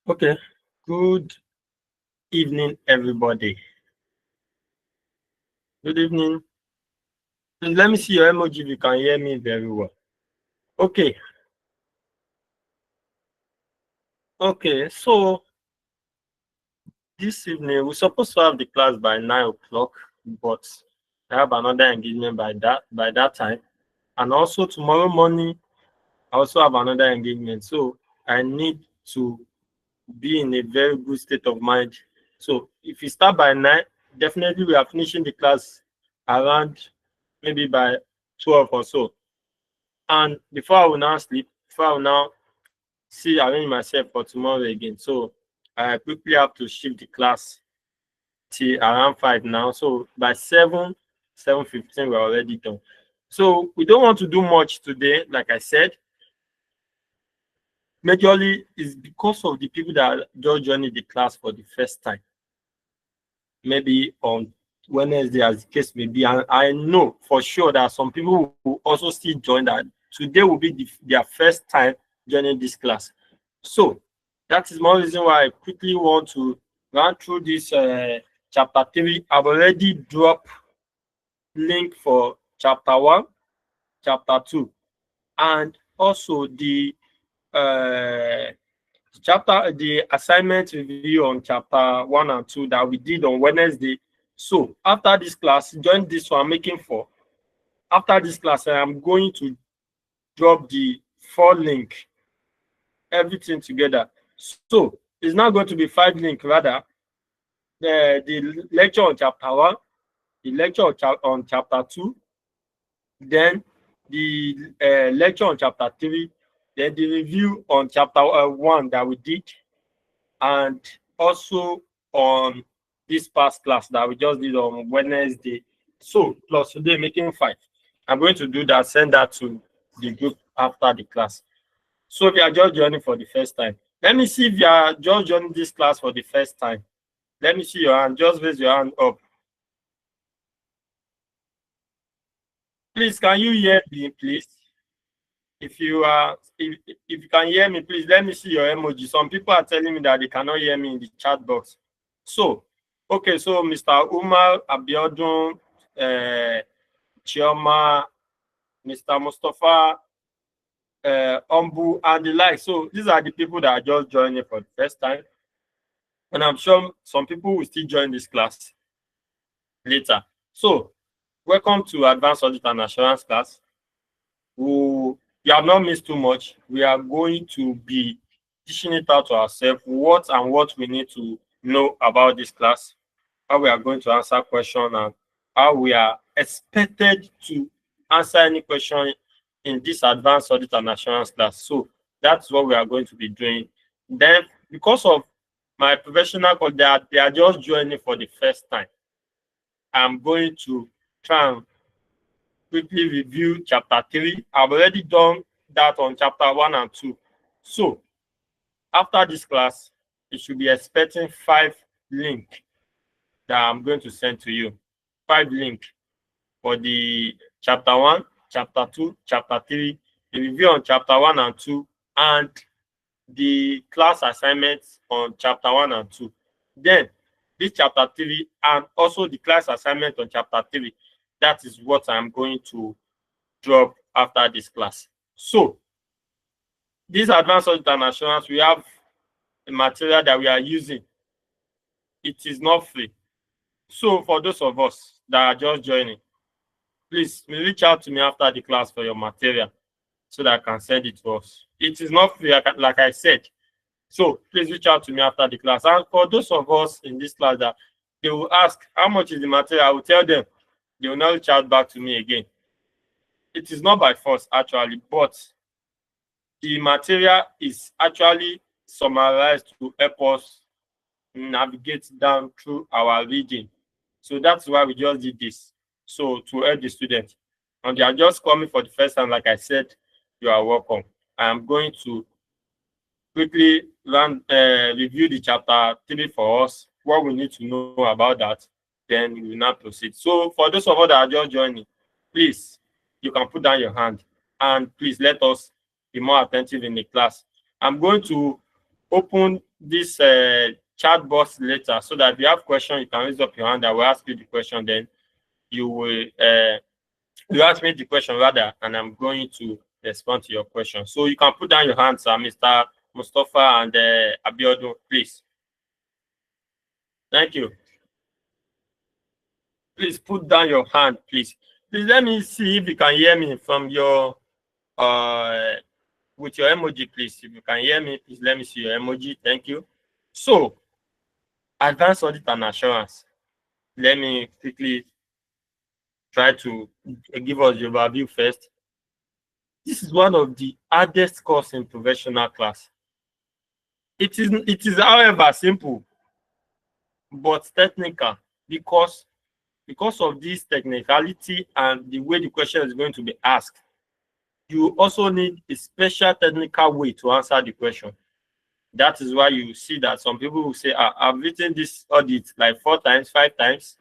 Okay, good evening, everybody. Good evening. Please let me see your emoji if you can hear me very well. Okay. Okay, so this evening we're supposed to have the class by 9 o'clock, but I have another engagement by that time. And also tomorrow morning, I also have another engagement. So I need to be in a very good state of mind. So if you start by 9, definitely we are finishing the class around maybe by 12 or so. And before I will now sleep, before I will now arrange myself for tomorrow again. So I quickly have to shift the class till around 5 now. So by 7:15, we're already done. So we don't want to do much today, like I said. Majorly is because of the people that just joined the class for the first time. Maybe on Wednesday, as the case may be. And I know for sure that some people will also still join that. Today will be their first time joining this class. So that is one reason why I quickly want to run through this chapter 3. I've already dropped link for chapter 1, chapter 2, and also the assignment review on chapter 1 and 2 that we did on Wednesday. So after this class, join this one, making 4. After this class, I am going to drop the 4 link, everything together. So it's not going to be 5 link, rather the lecture on chapter 1, the lecture on chapter 2, then the lecture on chapter 3, then the review on chapter 1 that we did, and also on this past class that we just did on Wednesday. So plus today, making 5. I'm going to do that, send that to the group after the class. So if you are just joining for the first time, let me see if you are just joining this class for the first time. Let me see your hand. Just raise your hand up. Please, can you hear me, please? If you can hear me, please let me see your emoji. Some people are telling me that they cannot hear me in the chat box. So, okay, so Mr. Umar Abiodun, Chioma, Mr. Mustafa, Ombu, and the like. So these are the people that are just joining for the first time. And I'm sure some people will still join this class later. So, welcome to Advanced Audit and Assurance class. You have not missed too much. We are going to be teaching it out to ourselves what we need to know about this class, how we are going to answer questions, and how we are expected to answer any question in this Advanced Audit and Assurance class. So that's what we are going to be doing. Then, because of my professional call, they are just joining for the first time, I'm going to try and quickly review chapter 3. I've already done that on chapter 1 and 2. So after this class, you should be expecting 5 links that I'm going to send to you. 5 links for the chapter 1, chapter 2, chapter 3, the review on chapter 1 and 2, and the class assignments on chapter 1 and 2. Then this chapter 3 and also the class assignment on chapter 3. That is what I'm going to drop after this class. So this Advanced Audit and Assurance, we have a material that we are using. It is not free. So for those of us that are just joining, please reach out to me after the class for your material so that I can send it to us. It is not free, like I said. So please reach out to me after the class. And for those of us in this class that they will ask, how much is the material? I will tell them. They will not reach out back to me again. It is not by force, actually, but the material is actually summarized to help us navigate down through our reading. So that's why we just did this. So to help the students. And they are just coming for the first time, like I said, you are welcome. I am going to quickly review the chapter 3 for us, what we need to know about that, then we will now proceed. So for those of us that are just joining, please, you can put down your hand and please let us be more attentive in the class. I'm going to open this chat box later, so that if you have question, you can raise up your hand. I will ask you the question. Then you will you ask me the question rather, and I'm going to respond to your question. So you can put down your hands, Mr. Mustafa and Abiodun, please. Thank you. Please put down your hand, please. Please let me see if you can hear me from your with your emoji, please. If you can hear me, please let me see your emoji. Thank you. So, advanced audit and assurance. Let me quickly try to give us the overview first. This is one of the hardest course in professional class. It is, however, simple but technical because of this technicality and the way the question is going to be asked. You also need a special technical way to answer the question. That is why you see that some people will say, I've written this audit like 4 times, 5 times,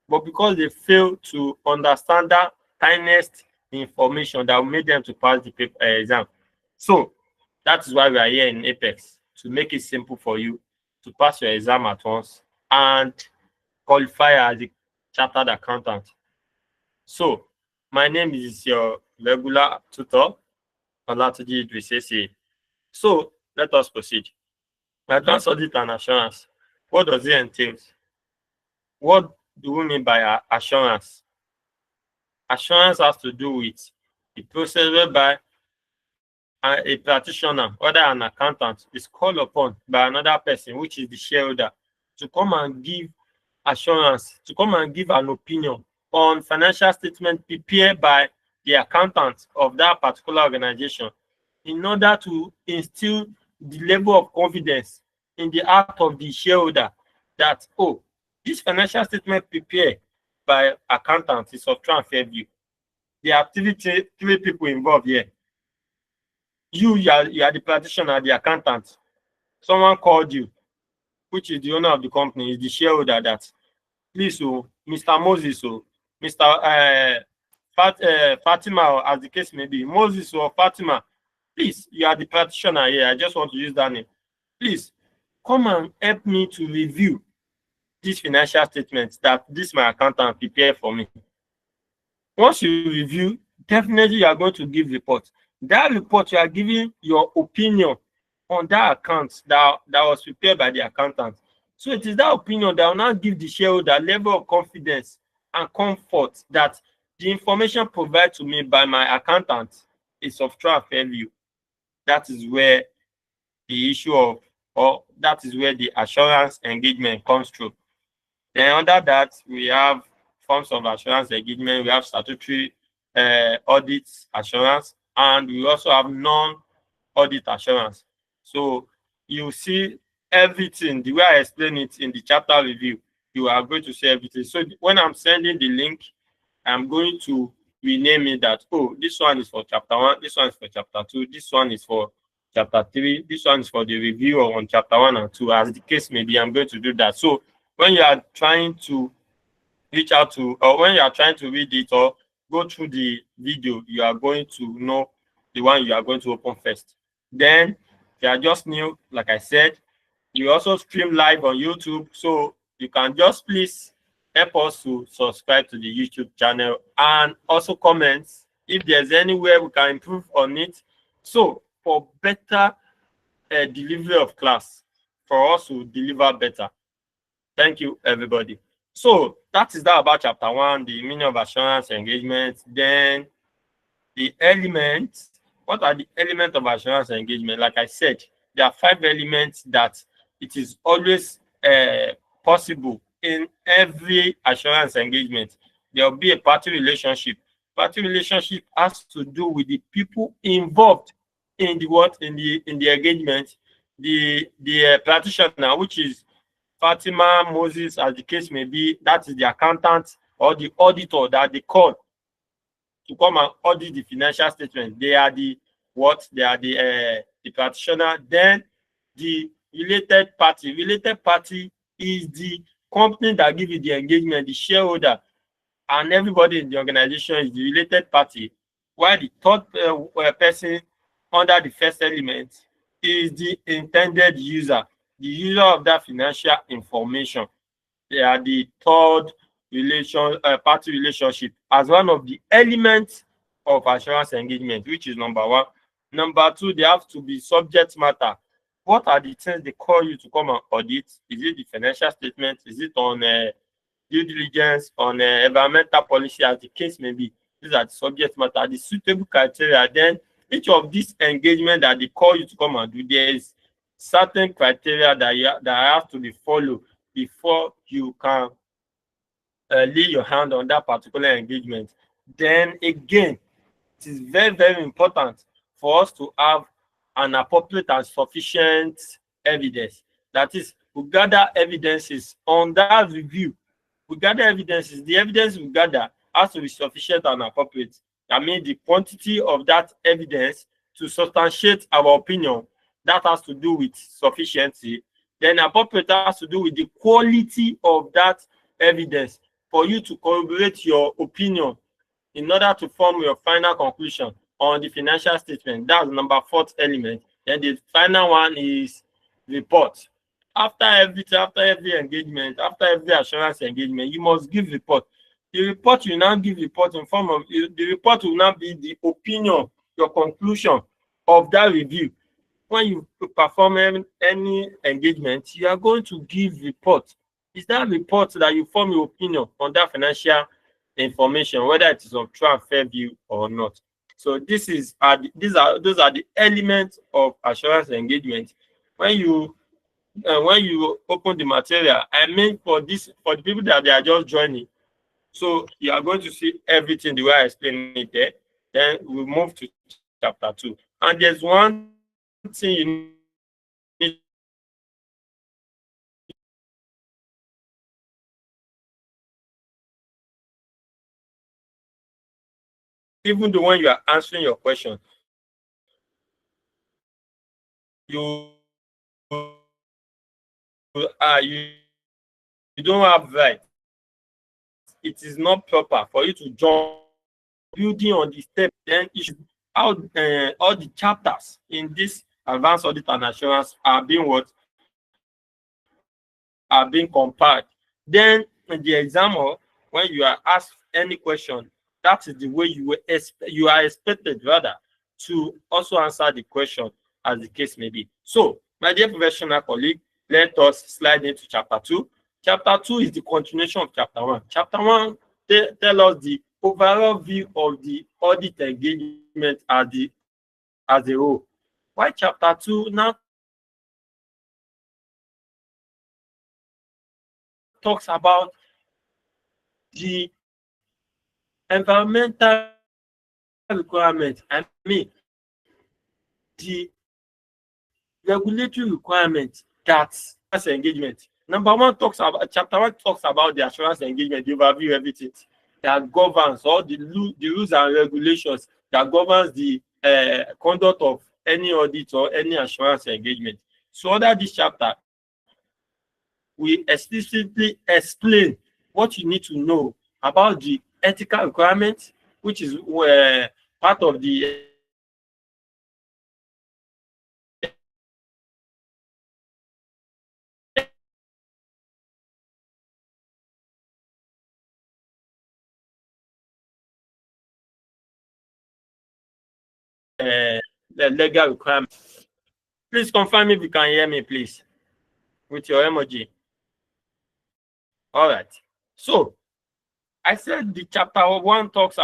but because they fail to understand that tiniest information that will make them to pass the paper, exam. So that is why we are here in Apex, to make it simple for you to pass your exam at once and qualify as a chartered accountant. So my name is your regular tutor, Olatuji Idris. So let us proceed. Advanced audit and assurance. What does it entail? What do we mean by assurance? Assurance has to do with the process whereby a practitioner, whether an accountant, is called upon by another person, which is the shareholder, to come and give assurance, to come and give an opinion on financial statement prepared by the accountant of that particular organization, in order to instill the level of confidence in the heart of the shareholder that, oh, this financial statement prepared by accountant is of true and fair view. There are three people involved here. You are the practitioner, the accountant. Someone called you, which is the owner of the company, is the shareholder, that, please, oh, Mr. Moses, or Mr. Fatima, or as the case may be, Moses or Fatima, please, you are the practitioner here. I just want to use that name. Please, come and help me to review these financial statements that this my accountant prepared for me. Once you review, definitely you are going to give report. That report, you are giving your opinion on that account that was prepared by the accountant. So it is that opinion that will now give the shareholder level of confidence and comfort that the information provided to me by my accountant is of true and fair view. That is where the issue of, or that is where the assurance engagement comes through. Then under that, we have forms of assurance engagement. We have statutory audit assurance, and we also have non-audit assurance. So you see everything, the way I explain it in the chapter review, you are going to see everything. So when I'm sending the link, I'm going to rename it that, oh, this one is for chapter 1, this one is for chapter 2, this one is for chapter 3, this one is for the review on chapter 1 and 2, as the case may be. I'm going to do that. So when you are trying to reach out to, or when you are trying to read it or go through the video, you are going to know the one you are going to open first. Then, if you are just new, like I said, we also stream live on YouTube, so you can just please help us to subscribe to the YouTube channel and also comment if there's anywhere we can improve on it. So for better delivery of class, for us to deliver better. Thank you, everybody. So that is that about chapter 1, the meaning of assurance engagement. Then the elements. What are the elements of assurance engagement? Like I said, there are 5 elements that it is always possible in every assurance engagement. There will be a party relationship. Party relationship has to do with the people involved in the engagement. The practitioner, which is Fatima, Moses, as the case may be, that is the accountant or the auditor that they call to come and audit the financial statement. They are the what? They are the practitioner. Then the related party. Related party is the company that gives you the engagement, the shareholder, and everybody in the organization is the related party. While the third person under the first element is the intended user, the user of that financial information. They are the third party relationship as one of the elements of assurance engagement, which is number one. Number two, they have to be subject matter. What are the things they call you to come and audit? Is it the financial statement? Is it on due diligence, on environmental policy, as the case may be? These are the subject matter, the suitable criteria. Then each of these engagement that they call you to come and do, there is certain criteria that have to be followed before you can lay your hand on that particular engagement. Then again, it is very, very important for us to have an appropriate and sufficient evidence. That is, we gather evidences on that review. We gather evidences. The evidence we gather has to be sufficient and appropriate. I mean, the quantity of that evidence to substantiate our opinion, that has to do with sufficiency. Then appropriate has to do with the quality of that evidence for you to corroborate your opinion in order to form your final conclusion on the financial statement. That's number fourth element. Then the final one is report. After every engagement, after every assurance engagement, you must give report. The report you now give report in form of the report will now be the opinion, your conclusion of that review. When you perform any engagement, you are going to give report. It's that report that you form your opinion on that financial information, whether it is of true and fair view or not. So those are the elements of assurance engagement. When you open the material, I mean for the people that they are just joining, so you are going to see everything the way I explained it there. Then we move to chapter 2, and there's one thing you need even though when you are answering your question, you you don't have right. It is not proper for you to jump building on the step. Then it should, all the chapters in this advanced audit and assurance are being compared. Then in the exam hall, when you are asked any question, that is the way you are expected rather to also answer the question as the case may be. So, my dear professional colleague, let us slide into chapter 2. Chapter 2 is the continuation of chapter 1. Chapter 1 tell us the overall view of the audit engagement as a whole. Why chapter 2 now talks about the environmental requirement, I mean the regulatory requirement that assurance engagement. Number one chapter 1 talks about the assurance engagement, the overview, everything that governs all the rules and regulations that governs the conduct of any audit or any assurance engagement. So under this chapter, we explicitly explain what you need to know about the ethical requirements, which is part of the legal requirements. Please confirm if you can hear me, please, with your emoji. All right. So I said the chapter 2 talks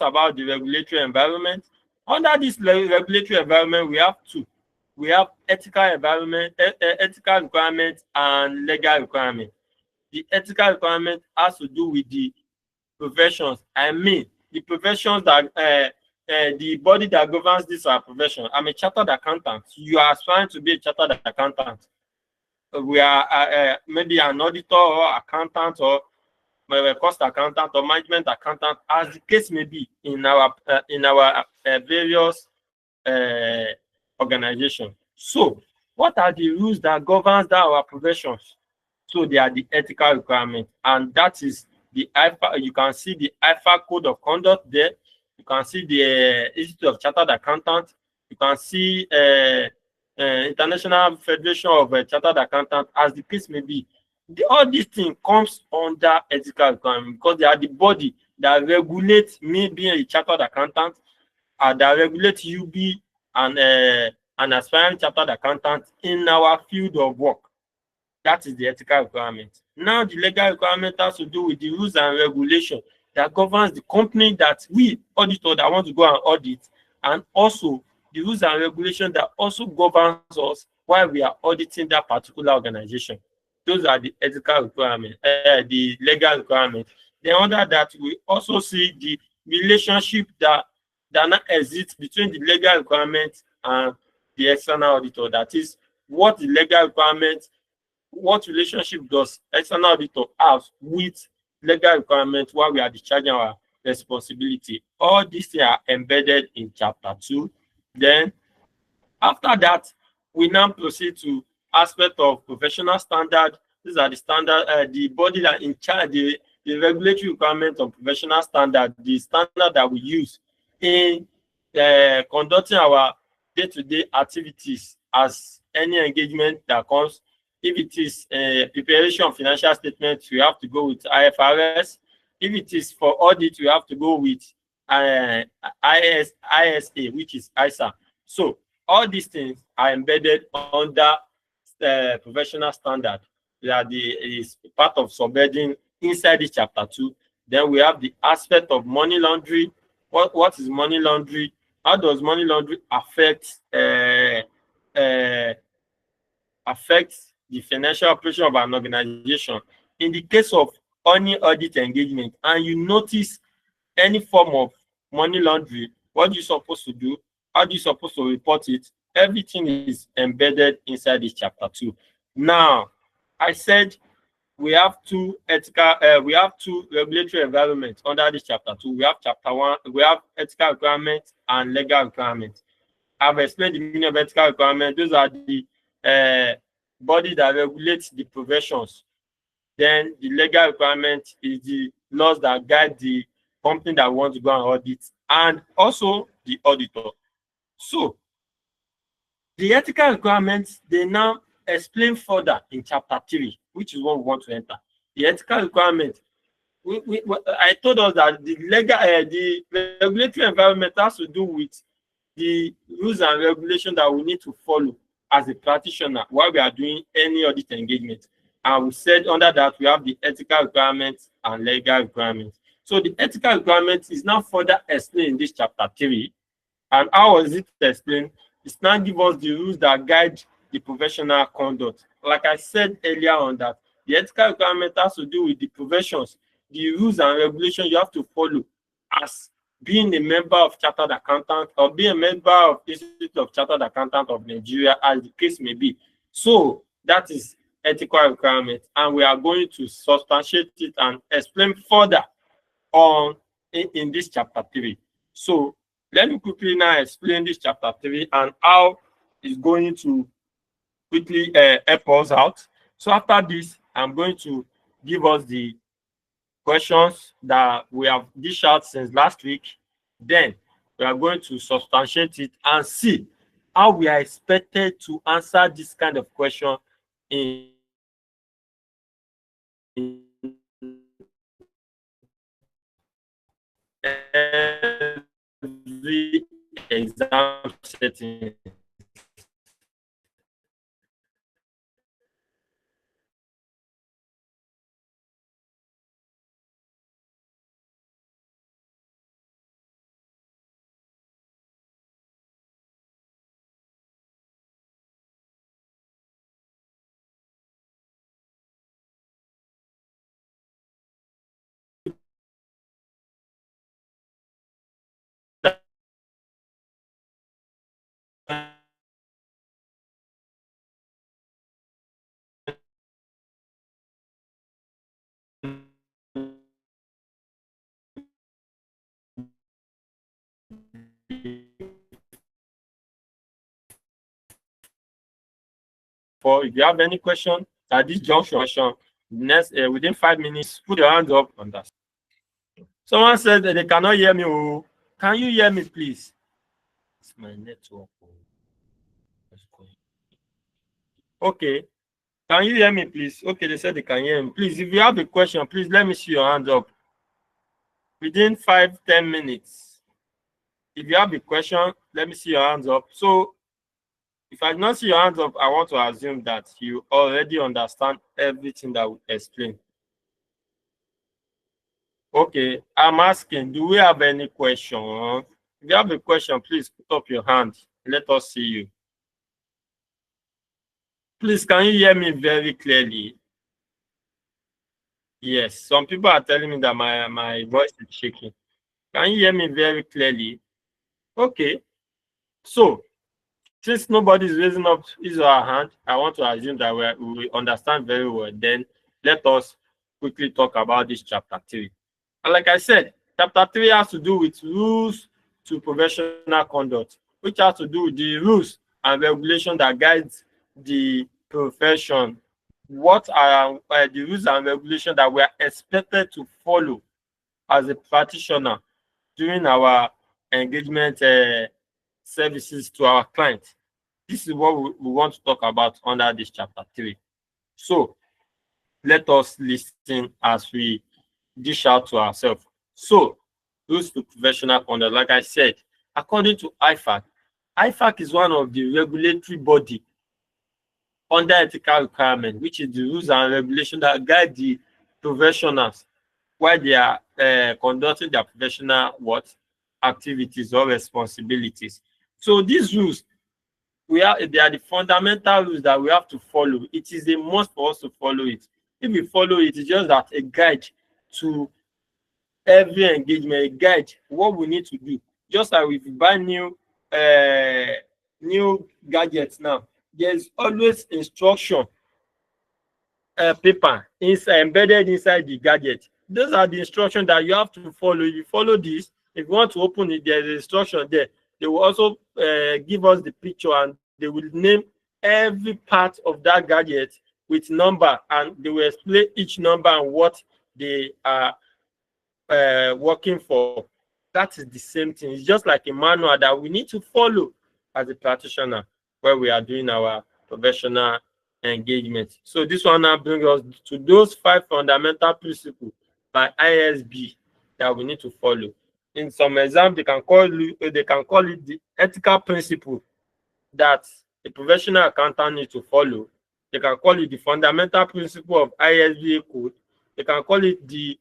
about the regulatory environment. Under this regulatory environment, we have two. We have ethical requirements and legal requirements. The ethical requirement has to do with the professions. I mean, the professions that the body that governs this profession. I'm a chartered accountant. You are aspiring to be a chartered accountant. We are maybe an auditor or accountant or cost accountant or management accountant, as the case may be in our various organizations. So, what are the rules that governs our professions? So they are the ethical requirements, and that is the IFA. You can see the IFA code of conduct there. You can see the Institute of Chartered Accountants. You can see International Federation of Chartered Accountants, as the case may be. All this thing comes under ethical requirement because they are the body that regulates me being a chartered accountant, that regulates you be an aspiring chartered accountant in our field of work. That is the ethical requirement. Now, the legal requirement has to do with the rules and regulation that governs the company that we auditor that want to go and audit, and also the rules and regulation that also governs us while we are auditing that particular organization. Those are the ethical requirements, the legal requirements. Then under that, we also see the relationship that now exists between the legal requirements and the external auditor. That is, what the legal requirements, what relationship does external auditor have with legal requirements while we are discharging our responsibility? All these things are embedded in chapter 2. Then after that, we now proceed to aspect of professional standard. These are the standard, the body that in charge, the regulatory requirement of professional standard, the standard that we use in conducting our day-to-day activities as any engagement that comes. If it is preparation of financial statements, we have to go with IFRS. If it is for audit, we have to go with ISA, which is ISA. So all these things are embedded under professional standard that is part of subheading inside this chapter 2. Then we have the aspect of money laundering. What is money laundering? How does money laundering affect the financial operation of an organization? In the case of any audit engagement, and you notice any form of money laundering, what are you supposed to do? How are you supposed to report it? Everything is embedded inside this chapter 2. Now, I said we have two regulatory environments under this chapter 2. We have chapter 1, we have ethical requirements and legal requirements. I've explained the meaning of ethical requirements. Those are the body that regulates the professions. Then the legal requirement is the laws that guide the company that wants to go and audit, and also the auditor. So the ethical requirements, they now explain further in chapter 3, which is what we want to enter. The ethical requirement, I told us that the regulatory environment has to do with the rules and regulations that we need to follow as a practitioner while we are doing any audit engagement. And we said under that we have the ethical requirements and legal requirements. So the ethical requirements is now further explained in this chapter 3. And how was it explained? It's now give us the rules that guide the professional conduct. Like I said earlier on, that the ethical requirement has to do with the professions, the rules and regulations you have to follow as being a member of Chartered Accountant or being a member of Institute of Chartered Accountant of Nigeria, as the case may be. So that is ethical requirement, and we are going to substantiate it and explain further on in this chapter 3. So let me quickly now explain this chapter 3 and how it's going to quickly help us out. So after this, I'm going to give us the questions that we have dished out since last week. Then we are going to substantiate it and see how we are expected to answer this kind of question in every exam setting. For if you have any question at this junction, next within 5 minutes, put your hands up on that. Someone said that they cannot hear me. Oh, can you hear me, please? It's my network. Okay. Can you hear me, please? Okay, they said they can hear me. Please, if you have a question, please let me see your hand up. Within 5-10 minutes. If you have a question, let me see your hands up. So if I do not see your hands up, I want to assume that you already understand everything that we explained. Okay, I'm asking, do we have any question? If you have a question, please put up your hand. Let us see you. Please, can you hear me very clearly? Yes, some people are telling me that my voice is shaking. Can you hear me very clearly? Okay, so since nobody is raising up his or her hand, I want to assume that we understand very well. Then let us quickly talk about this chapter 3. And like I said, chapter 3 has to do with rules to professional conduct, which has to do with the rules and regulation that guides the profession. What are the rules and regulations that we are expected to follow as a practitioner during our engagement services to our clients? This is what we want to talk about under this chapter 3. So let us listen as we dish out to ourselves. So, rules to professional conduct, like I said, according to IFAC, IFAC is one of the regulatory body under ethical requirement, which is the rules and regulations that guide the professionals while they are conducting their professional activities or responsibilities. So these rules, they are the fundamental rules that we have to follow. It is a must for us to follow it. If we follow it, it's just that a guide to every engagement, a guide what we need to do. Just like if you buy new gadgets now, there's always instruction paper embedded inside the gadget. Those are the instructions that you have to follow. If you follow this, if you want to open it, there's an instruction there. They will also give us the picture, and they will name every part of that gadget with number, and they will explain each number and what they are working for. That is the same thing. It's just like a manual that we need to follow as a practitioner where we are doing our professional engagement. So this one now brings us to those 5 fundamental principles by ISB that we need to follow. In some exams, they can call it the ethical principle that a professional accountant needs to follow. They can call it the fundamental principle of ISBA code. They can call it the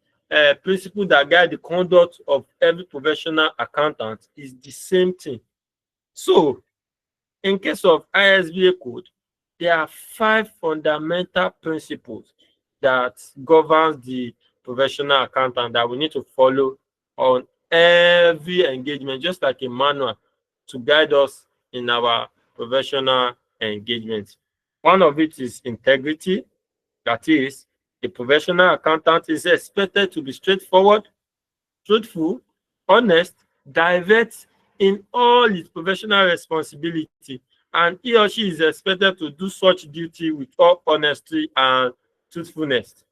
principle that guide the conduct of every professional accountant. Is the same thing. So, in case of ISBA code, there are 5 fundamental principles that governs the professional accountant that we need to follow on every engagement, just like a manual to guide us in our professional engagement. One of it is integrity. That is, a professional accountant is expected to be straightforward, truthful, honest, direct in all his professional responsibility, and he or she is expected to do such duty with all honesty and truthfulness.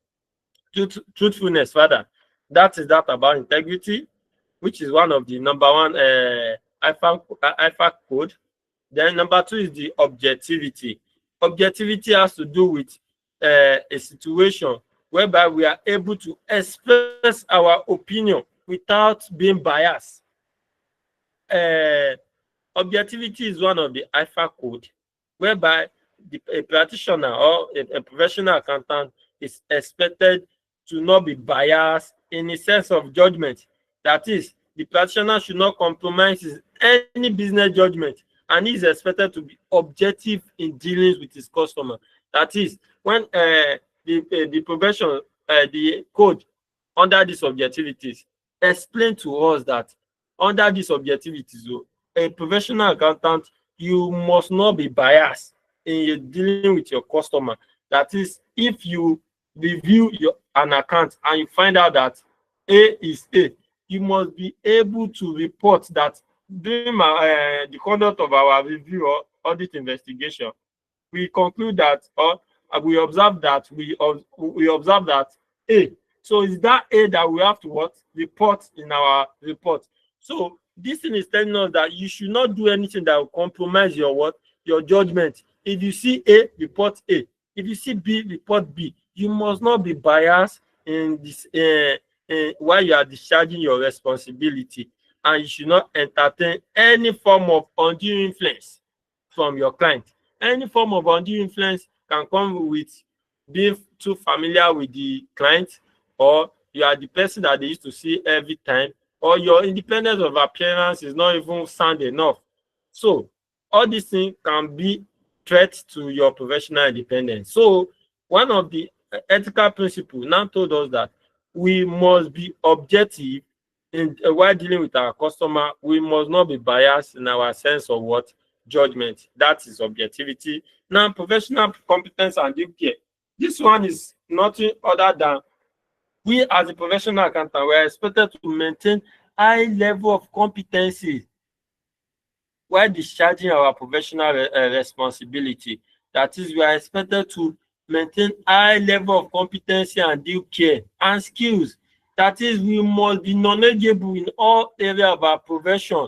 Truthfulness, rather. That is that about integrity, which is one of the number one IFAC code. Then number 2 is the objectivity. Objectivity has to do with a situation whereby we are able to express our opinion without being biased. Objectivity is one of the IFAC code whereby a practitioner or a professional accountant is expected to not be biased in a sense of judgment. That is, the practitioner should not compromise any business judgment, and he is expected to be objective in dealings with his customer. That is, when the profession, the code under these objectivities explain to us that under these objectivities, a professional accountant, you must not be biased in your dealing with your customer. That is, if you review an account and you find out that A is A, you must be able to report that during the conduct of our review or audit investigation, we conclude that, or we observe that A. So it's that A that we have to report in our report. So this thing is telling us that you should not do anything that will compromise your judgment If you see A, report A. If you see B, report B. You must not be biased in this while you are discharging your responsibility, and you should not entertain any form of undue influence from your client. Any form of undue influence can come with being too familiar with the client, or you are the person that they used to see every time, or your independence of appearance is not even sound enough. So all these things can be threats to your professional independence. So one of the ethical principles now told us that we must be objective in while dealing with our customer. We must not be biased in our sense of what judgment. That is objectivity. Now, professional competence and due care. This one is nothing other than we as a professional accountant, we are expected to maintain high level of competency while discharging our professional responsibility. That is, we are expected to maintain high level of competency and due care and skills. That is, we must be knowledgeable in all areas of our profession.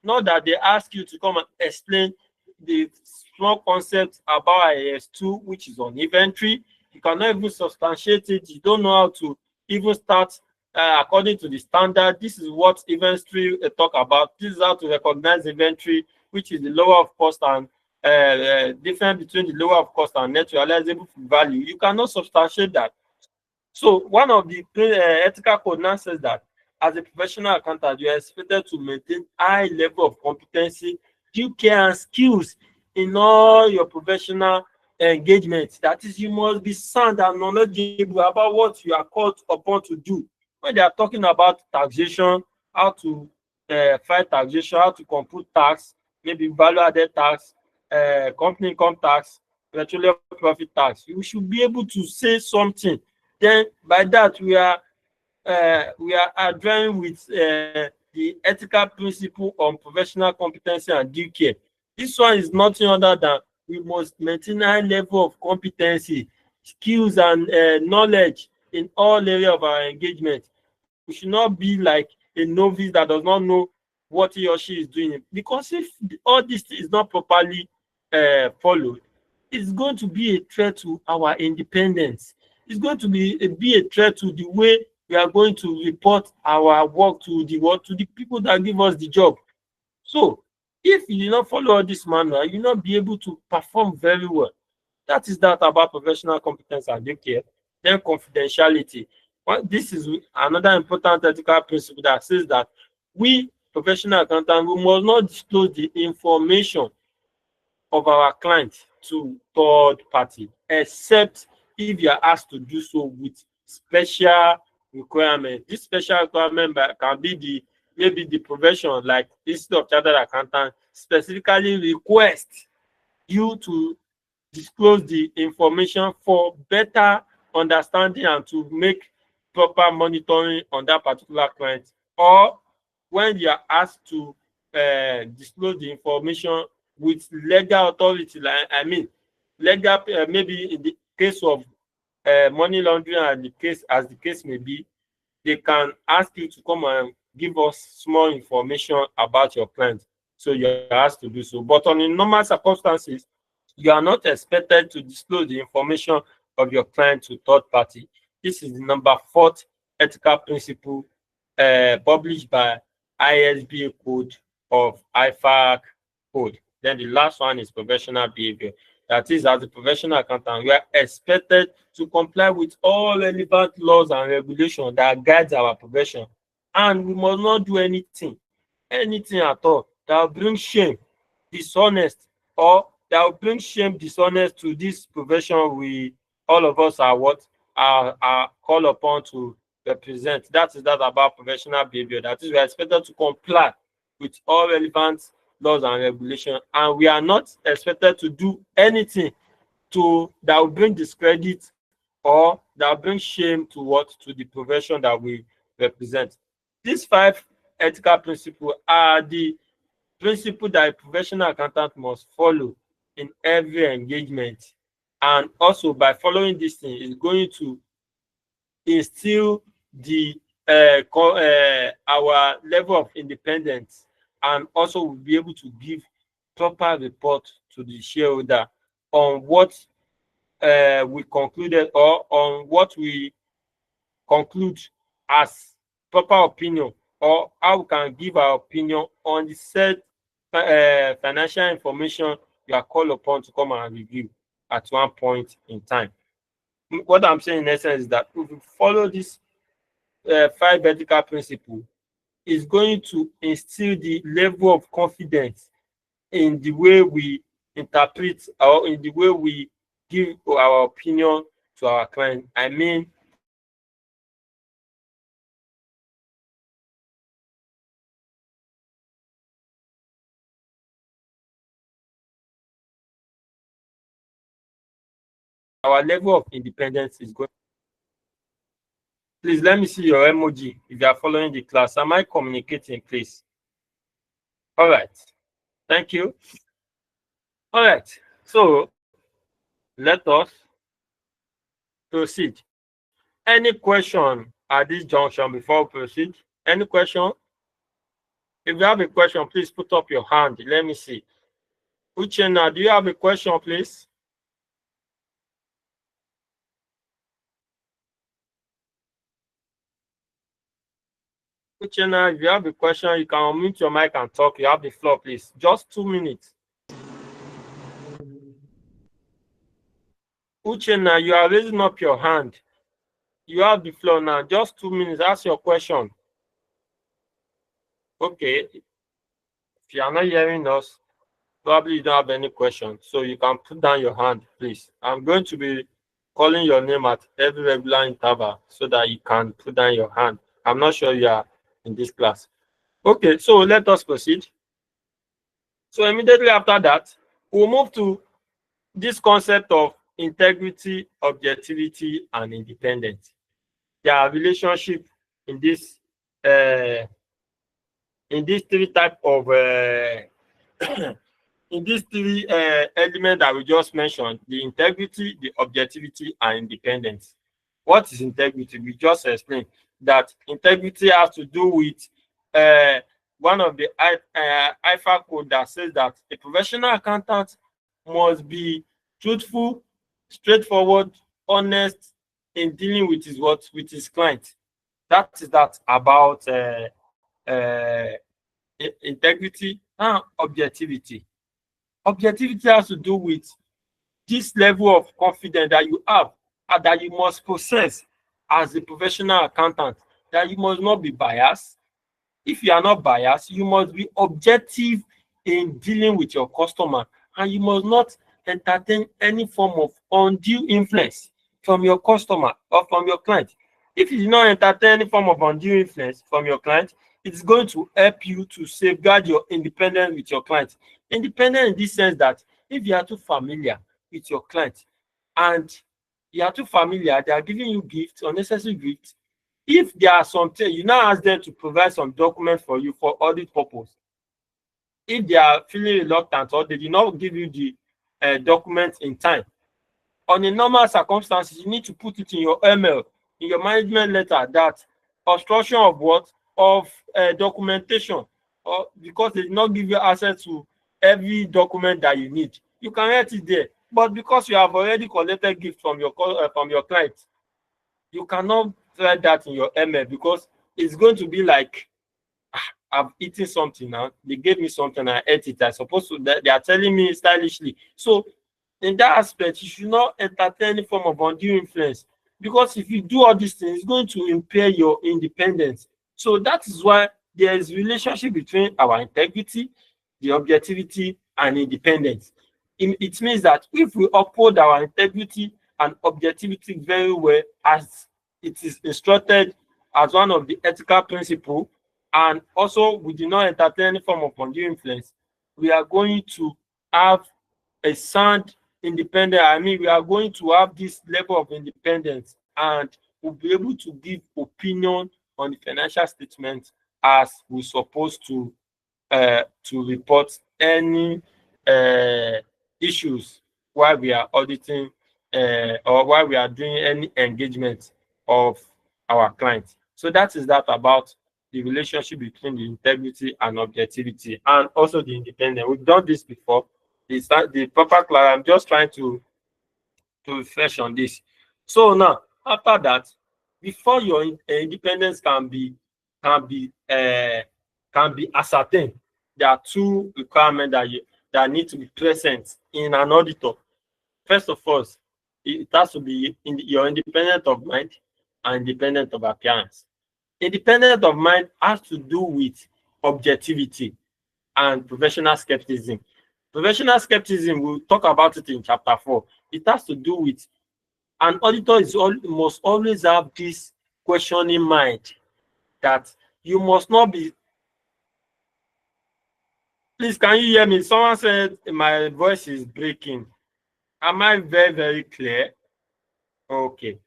Not that they ask you to come and explain the small concept about IS2, which is on inventory. You cannot even substantiate it. You don't know how to even start according to the standard. This is what inventory talk about. This is how to recognize inventory, which is the lower of cost and difference between the lower of cost and net realizable value. You cannot substantiate that. So one of the ethical code now says that as a professional accountant, you are expected to maintain high level of competency, due care, and skills in all your professional engagement. That is, you must be sound and knowledgeable about what you are called upon to do. When they are talking about taxation, how to file taxation, how to compute tax, maybe value-added tax, company income tax, petroleum profit tax, you should be able to say something. Then by that we are adhering with the ethical principle on professional competency and due care. This one is nothing other than we must maintain high level of competency, skills, and knowledge in all areas of our engagement. We should not be like a novice that does not know what he or she is doing, because if all this is not properly followed, it's going to be a threat to our independence. It's going to be a threat to the way we are going to report our work to the people that give us the job. So if you do not follow all this manual, you will not be able to perform very well. That is that about professional competence and due care. Then confidentiality. Well, this is another important ethical principle that says that we professional accountants, we must not disclose the information of our client to third party, except if you are asked to do so with special requirement. This special requirement can be maybe the profession, like Institute of Chartered Accountant, specifically request you to disclose the information for better understanding and to make proper monitoring on that particular client. Or when you are asked to disclose the information with legal authority, like legal, maybe in the case of money laundering, and the case may be, they can ask you to come and give us small information about your client. So you are asked to do so. But on the normal circumstances, you are not expected to disclose the information of your client to third party. This is the number 4th ethical principle published by ISBA code of IFAC code. Then the last one is professional behavior. That is, as a professional accountant, we are expected to comply with all relevant laws and regulations that guides our profession. And we must not do anything at all that will bring shame, dishonest, or that will bring shame, dishonest to this profession we all of us are called upon to represent. That is that about professional behavior. That is, we are expected to comply with all relevant laws and regulations, and we are not expected to do anything that will bring discredit or that will bring shame to the profession that we represent. These 5 ethical principles are the principle that a professional accountant must follow in every engagement. And also, by following this thing, is going to instill our level of independence, and also will be able to give proper report to the shareholder on what we concluded, or on what we conclude as proper opinion, or how we can give our opinion on the said financial information you are called upon to come and review at one point in time. What I'm saying in essence is that if we follow this 5 vertical principle, is going to instill the level of confidence in the way we interpret, or in the way we give our opinion to our client. I mean, our level of independence is going. Please let me see your emoji if you are following the class. Am I communicating, please? All right. Thank you. All right. So let us proceed. Any question at this junction before we proceed? Any question? If you have a question, please put up your hand. Let me see. Uchenna, do you have a question, please? Uchenna, if you have a question, you can unmute your mic and talk. You have the floor, please. Just 2 minutes. Uchenna, you are raising up your hand. You have the floor now. Just 2 minutes. Ask your question. Okay. If you are not hearing us, probably you don't have any question. So you can put down your hand, please. I'm going to be calling your name at every regular interval so that you can put down your hand. I'm not sure you are in this class. Okay, so let us proceed. So immediately after that, we'll move to this concept of integrity, objectivity, and independence. Their relationship in this three type of in these three elements that we just mentioned: the integrity, the objectivity, and independence. What is integrity? We just explained that integrity has to do with one of the IFA code that says that a professional accountant must be truthful, straightforward, honest in dealing with his client. That is that about integrity and objectivity. Objectivity has to do with this level of confidence that you have and that you must possess as a professional accountant, that you must not be biased. If you are not biased, you must be objective in dealing with your customer, and you must not entertain any form of undue influence from your customer or from your client. If you do not entertain any form of undue influence from your client, it's going to help you to safeguard your independence with your client. Independent in this sense that if you are too familiar with your client and you are too familiar, they are giving you gifts, unnecessary gifts. If there are something, you now ask them to provide some documents for you for audit purpose. If they are feeling reluctant or they did not give you the documents in time, on a normal circumstances, you need to put it in your email, in your management letter, that obstruction of what? Of documentation, or because they did not give you access to every document that you need. You can write it there, but because you have already collected gift from your client, you cannot write that in your email, because it's going to be like, I've eaten something now. They gave me something, I ate it. I supposed to. They are telling me stylishly. So, in that aspect, you should not entertain any form of undue influence, because if you do all these things, it's going to impair your independence. So that is why there is relationship between our integrity, the objectivity, and independence. It means that if we uphold our integrity and objectivity very well, as it is instructed as one of the ethical principles, and also we do not entertain any form of undue influence, we are going to have a sound independent. I mean, we are going to have this level of independence, and we'll be able to give opinion on the financial statement as we're supposed to report any issues while we are auditing or while we are doing any engagement of our clients. So that is that about the relationship between the integrity and objectivity, and also the independent. We've done this before. the proper class. I'm just trying to refresh on this. So now, after that, before your independence can be uh, can be ascertained, there are two requirements that need to be present in an auditor. First of all, it has to be your independent of mind and independent of appearance. Independent of mind has to do with objectivity and professional skepticism. Professional skepticism, we'll talk about it in chapter 4. It has to do with an auditor must always have this questioning mind that you must not be. Please, can you hear me? Someone said my voice is breaking. Am I very, very clear? Okay.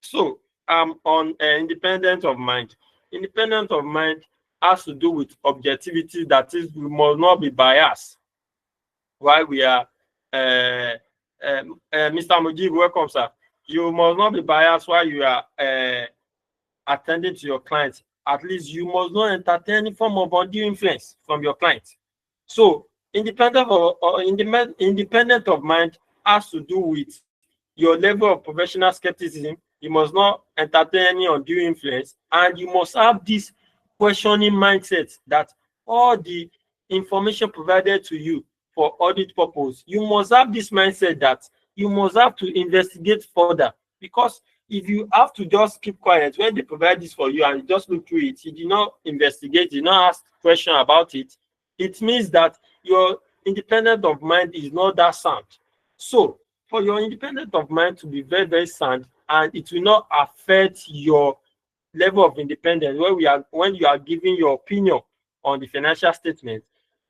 So I'm on independent of mind. Independent of mind has to do with objectivity. That is, we must not be biased while we are. Mr. Mujib, welcome, sir. You must not be biased while you are attending to your clients. At least you must not entertain any form of undue influence from your client. So independent of mind has to do with your level of professional skepticism. You must not entertain any undue influence, and you must have this questioning mindset that all the information provided to you for audit purpose, you must have this mindset that you must have to investigate further. Because if you have to just keep quiet when they provide this for you and you just look through it, you did not investigate, you did not ask question about it, it means that your independent of mind is not that sound. So for your independent of mind to be very, very sound, and it will not affect your level of independence when you are giving your opinion on the financial statement,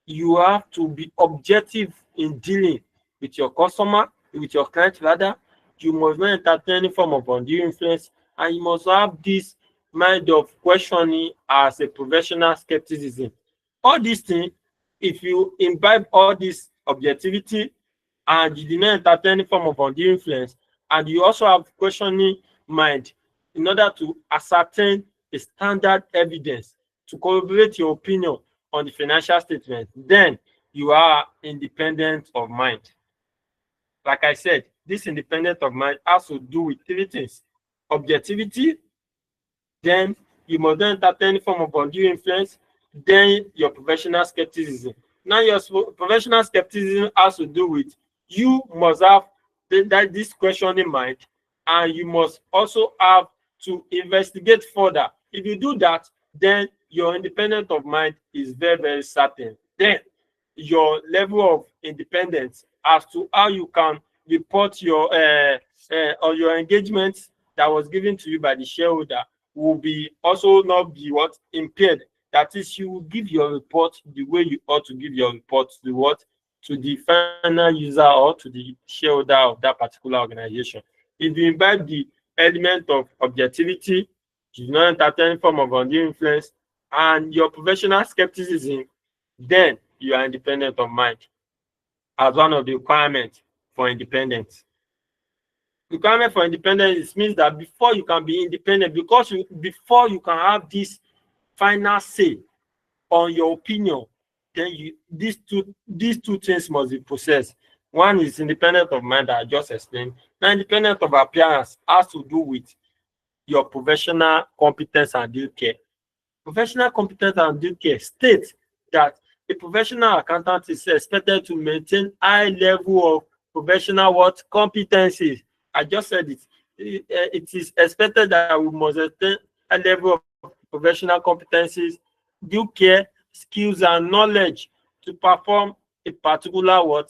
you have to be objective in dealing with your customer, with your client rather. You must not entertain any form of undue influence, and you must have this mind of questioning as a professional skepticism. All these things, if you imbibe all this objectivity and you do not entertain any form of undue influence, and you also have questioning mind in order to ascertain a standard evidence to corroborate your opinion on the financial statement, then you are independent of mind. Like I said, this independent of mind has to do with three things: objectivity, then you must not entertain any form of undue influence, then your professional skepticism. Now, your professional skepticism has to do with you must have this question in mind, and you must also have to investigate further. If you do that, then your independent of mind is very, very certain. Then your level of independence as to how you can report your or your engagement that was given to you by the shareholder will be also not be what impaired. That is, you will give your report the way you ought to give your report to the final user or to the shareholder of that particular organization. If you imbibe the element of objectivity, you do not entertain any form of undue influence, and your professional skepticism, then you are independent of mind as one of the requirements for independence. Requirement for independence means that before you can be independent, before you can have this final say on your opinion, then these two things must be possessed. One is independent of mind that I just explained. Now, independent of appearance has to do with your professional competence and due care. Professional competence and due care states that a professional accountant is expected to maintain high level of professional competencies. I just said it. It is expected that we must attain a level of professional competencies, due care, skills, and knowledge to perform a particular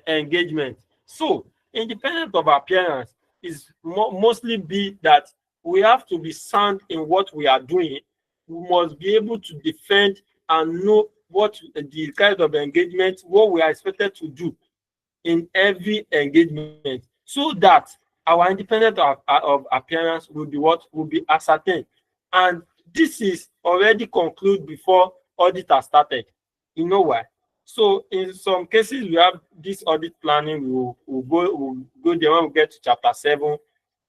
engagement. So, independent of appearance is mostly be that we have to be sound in what we are doing. We must be able to defend and know what the kind of engagement, what we are expected to do in every engagement, so that our independence of appearance will be ascertained. And this is already concluded before audit has started. You know why? So in some cases we have this audit planning. We'll go there when we get to chapter 7,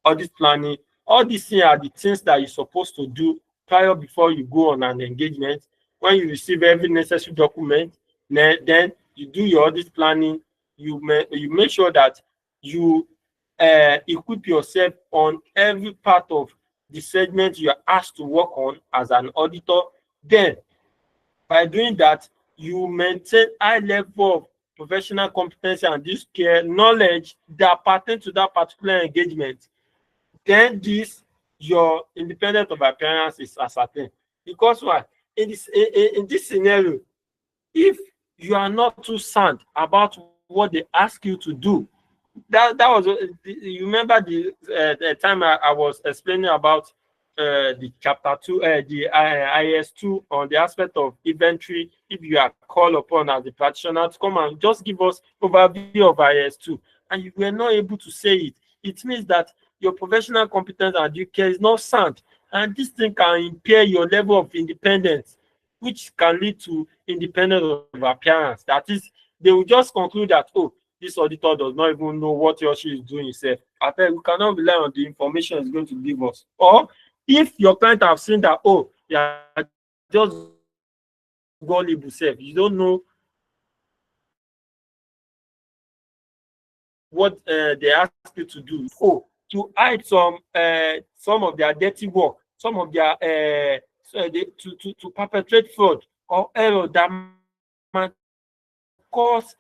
audit planning. All these things are the things that you're supposed to do prior before you go on an engagement. When you receive every necessary document, then you do your audit planning, you make sure that you equip yourself on every part of the segment you are asked to work on as an auditor. Then by doing that, you maintain high level of professional competency and this care knowledge that pertain to that particular engagement. Then this your independence of appearance is ascertained. Because why? In this scenario, if you are not too sound about what they ask you to do, that was you remember the time I was explaining about the chapter 2, the IS2 on the aspect of inventory. If you are called upon as a practitioner to come and just give us overview of IS2 and you were not able to say it, it means that your professional competence and due care is not sound, and this thing can impair your level of independence, which can lead to independence of appearance. That is, they will just conclude that, oh, this auditor does not even know what he or she is doing himself. I think we cannot rely on the information he's going to give us. Or if your client have seen that, oh, you are just gullible self, you don't know what they ask you to do. Oh, to hide some of their dirty work, some of their to perpetrate fraud or error that might cause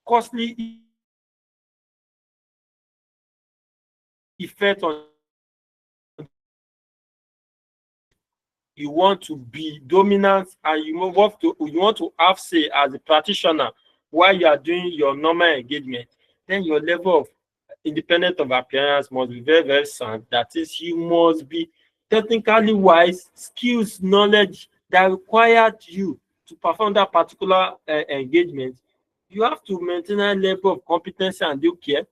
costly effect on you want to be dominant and you want to have say as a practitioner while you are doing your normal engagement, then your level of independent of appearance must be very, very sound. That is, you must be technically wise, skills, knowledge that required you to perform that particular engagement. You have to maintain a level of competence and due care.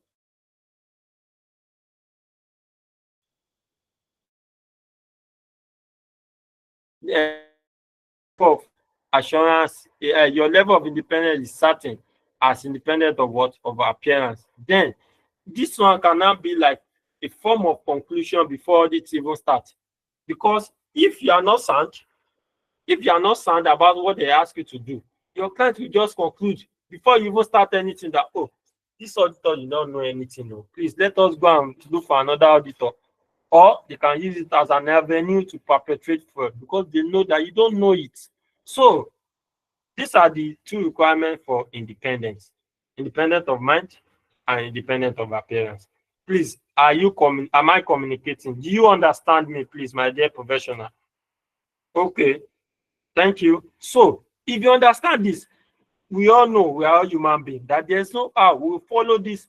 Of assurance, your level of independence is certain as independent of what? Of appearance. Then this one cannot be like a form of conclusion before audit even starts. Because if you are not sound, about what they ask you to do, your client will just conclude before you even start anything that, oh, this auditor did not know anything. No. Please let us go and look for another auditor. Or they can use it as an avenue to perpetrate fraud because they know that you don't know it. So these are the two requirements for independence: independent of mind and independent of appearance. Please, am I communicating? Do you understand me, please, my dear professional? Okay, thank you. So if you understand this, we all know we are all human beings, that there's no how we will follow this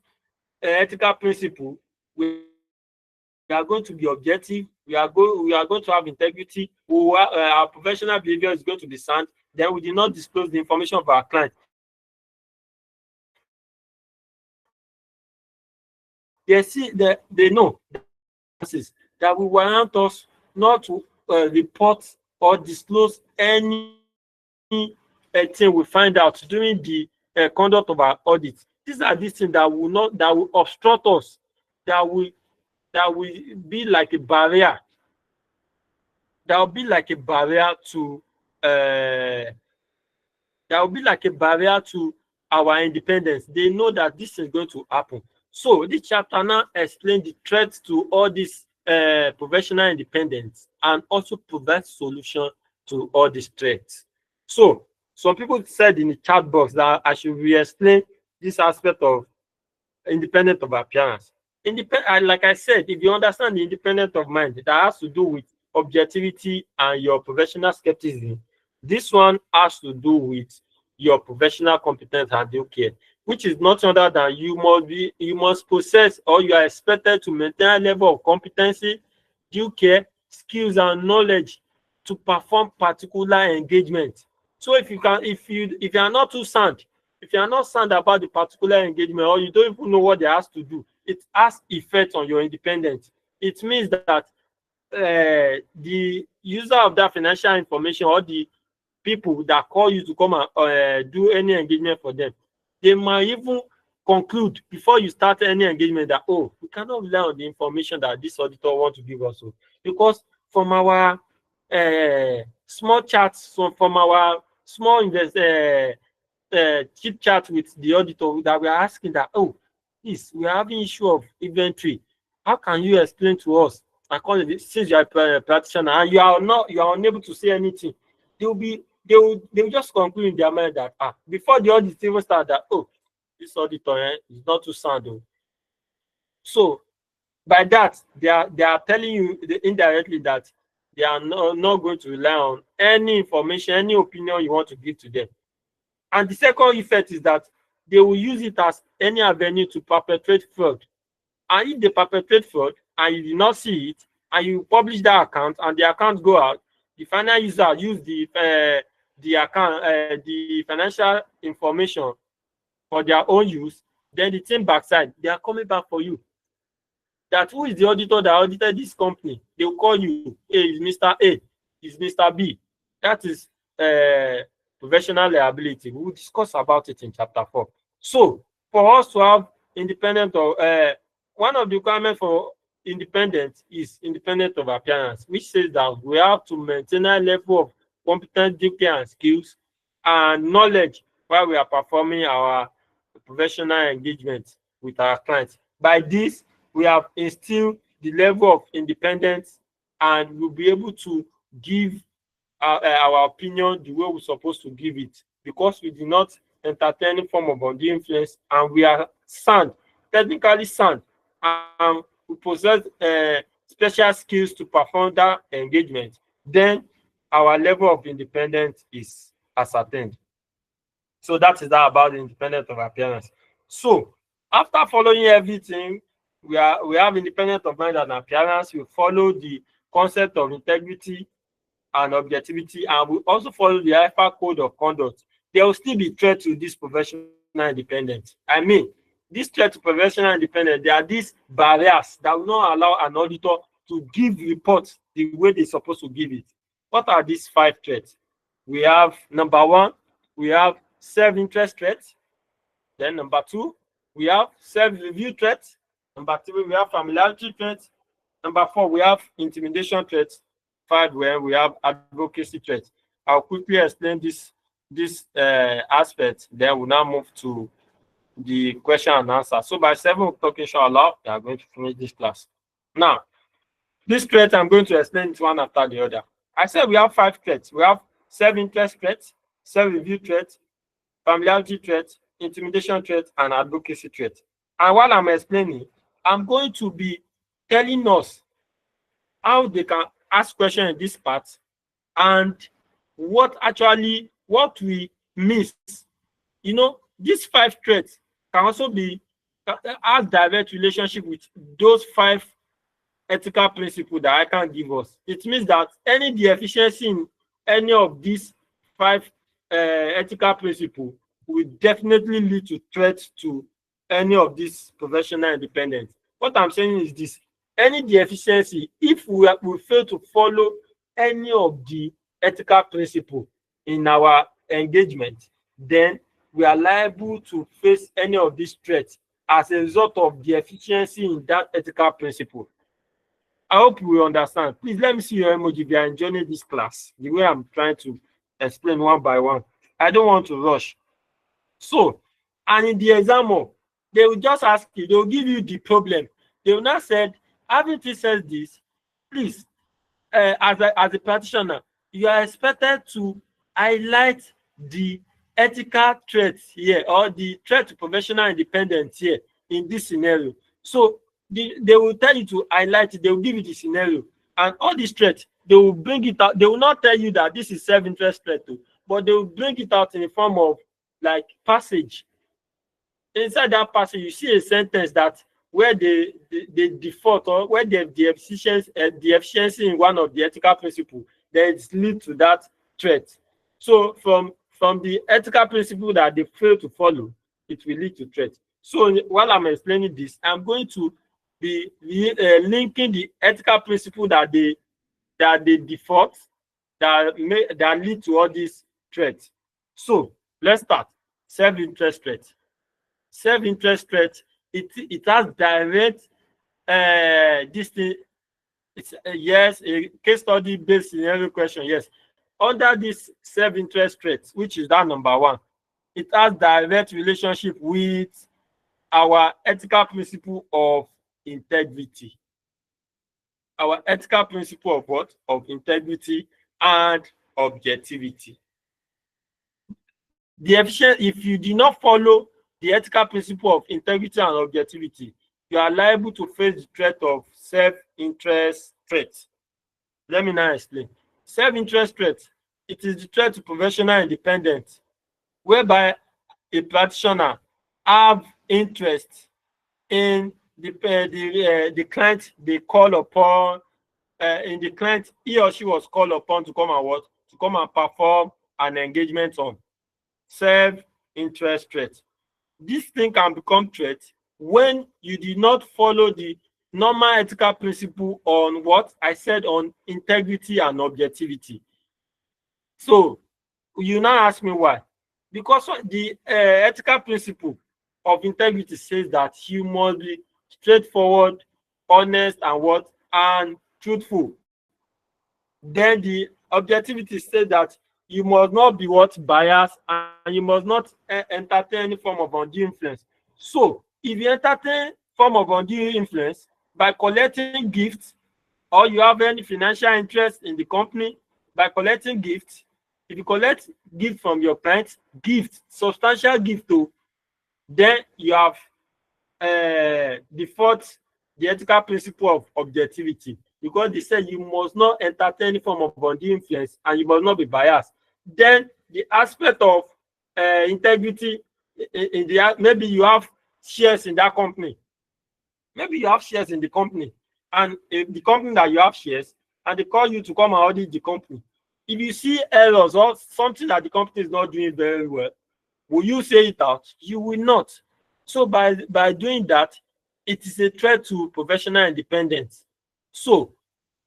ethical principle. We are going to be objective. We are going to have integrity. Our professional behavior is going to be sound. Then we did not disclose the information of our client. They know that will warrant us not to report or disclose any thing we find out during the conduct of our audit. These are these things that will obstruct us, that will be like a barrier. That will be like a barrier to our independence. They know that this is going to happen. So this chapter now explains the threats to all this professional independence and also provides solution to all these threats. So some people said in the chat box that I should re-explain this aspect of independent of appearance. Like I said, if you understand the independent of mind, that has to do with objectivity and your professional skepticism. This one has to do with your professional competence and due care, which is not other than you must possess, or you are expected to maintain a level of competency, due care, skills, and knowledge to perform particular engagement. So if you are not too sound, if you are not sound about the particular engagement, or you don't even know what they ask to do, it has effect on your independence. It means that the user of that financial information, or the people that call you to come and do any engagement for them, they might even conclude before you start any engagement that, oh, we cannot rely on the information that this auditor wants to give us. Because from our small charts, from our small chit chat with the auditor that we are asking that, oh, this we are having issue of inventory. How can you explain to us? According since you are a practitioner and you are unable to say anything, they will just conclude in their mind that before the audit even start that, oh, this auditor is not too sound. Oh. So by that they are telling you indirectly that they are not going to rely on any information, any opinion you want to give to them. And the second effect is that they will use it as any avenue to perpetrate fraud. And if they perpetrate fraud and you did not see it and you publish that account and the account go out, the final user use the account, the financial information for their own use, then the thing backside, they are coming back for you. That who is the auditor that audited this company? They will call you. Is Mr. A, is Mr. B. That is professional liability. We will discuss about it in chapter 4. So for us to have independent of one of the requirements for independence is independent of appearance, which says that we have to maintain a level of competence, dignity, and skills and knowledge while we are performing our professional engagement with our clients. By this, we have instilled the level of independence and we'll be able to give our opinion the way we're supposed to give it, because we do not entertain any form of undue influence and we are sound, technically sound, and we possess special skills to perform that engagement. Then our level of independence is ascertained. So that is that about the independence of appearance. So after following everything, we have independence of mind and appearance. We follow the concept of integrity and objectivity, and we also follow the alpha code of conduct. There will still be threat to this professional independence. I mean, this threat to professional independence, there are these barriers that will not allow an auditor to give reports the way they're supposed to give it. What are these 5 threats? We have number 1, we have self-interest threats. Then number 2, we have self-review threats. Number 3, we have familiarity threats. Number 4, we have intimidation threats. 5, where we have advocacy threats. I'll quickly explain this aspect. Then we'll now move to the question and answer. So by 7 o'clock, inshallah, we are going to finish this class. Now, this threat I'm going to explain it one after the other. I said we have 5 threats. We have self-interest threats, self-review threats, familiarity threats, intimidation threats, and advocacy threats. And while I'm explaining, I'm going to be telling us how they can ask questions in this part and what we miss. You know, these 5 threats can also be have direct relationship with those 5 ethical principles that I can give us. It means that any deficiency in any of these 5 ethical principles will definitely lead to threats to any of these professional independence. What I'm saying is this: any deficiency, if we fail to follow any of the ethical principles in our engagement, then we are liable to face any of these threats as a result of the efficiency in that ethical principle. I hope you will understand. Please let me see your emoji if you are enjoying this class, the way I'm trying to explain one by one. I don't want to rush. So, and in the exam, they will just ask you, they will give you the problem. They will not say, having said this, please, as a practitioner, you are expected to highlight the ethical threats here or the threat to professional independence here in this scenario. So they will tell you to highlight it, they will give you the scenario, and all these threats, they will bring it out. They will not tell you that this is self-interest threat, but they will bring it out in the form of like passage. Inside that passage, you see a sentence that where they default or where they have the efficiency in one of the ethical principles, that lead to that threat. So from the ethical principle that they fail to follow, it will lead to threat. So while I'm explaining this, I'm going to be linking the ethical principle that they default that lead to all these threats. So let's start. Self-interest threat. Self-interest threat, it has direct this thing. It's yes, a case study based scenario question. Yes, under this self-interest threat, which is that number 1, it has direct relationship with our ethical principle of integrity. Our ethical principle of what? Of integrity and objectivity. If you do not follow the ethical principle of integrity and objectivity, you are liable to face the threat of self-interest threat. Let me now explain. Self-interest threat, it is the threat to professional independence, whereby a practitioner have interest in the client they call upon, in the client he or she was called upon to come and what? To come and perform an engagement on. Self-interest threat. This thing can become threat when you did not follow the normal ethical principle on what I said on integrity and objectivity. So you now ask me why? Because the ethical principle of integrity says that you must be straightforward, honest, and what? And truthful. Then the objectivity says that you must not be what? Biased, and you must not entertain any form of undue influence. So if you entertain form of undue influence by collecting gifts, or you have any financial interest in the company by collecting gifts, if you collect gift from your clients, substantial gift too, then you have default the ethical principle of objectivity, because they said you must not entertain any form of undue influence and you must not be biased. Then the aspect of integrity, maybe you have shares in that company. Maybe you have shares in the company, and the company that you have shares, and they call you to come and audit the company. If you see errors or something that the company is not doing very well, will you say it out? You will not. So by doing that, it is a threat to professional independence. So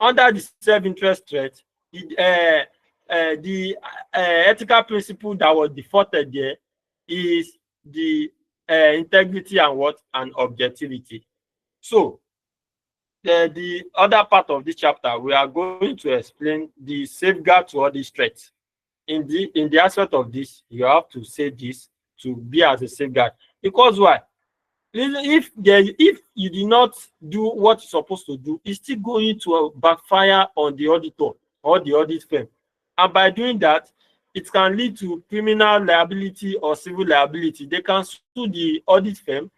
under the self-interest threat, the ethical principle that was defaulted there is the integrity and what? And objectivity. So the other part of this chapter, we are going to explain the safeguard to all these threats. In the aspect of this, you have to say this to be as a safeguard. Because why? If you did not do what you're supposed to do, it's still going to backfire on the auditor or the audit firm. And by doing that, it can lead to criminal liability or civil liability. They can sue the audit firm.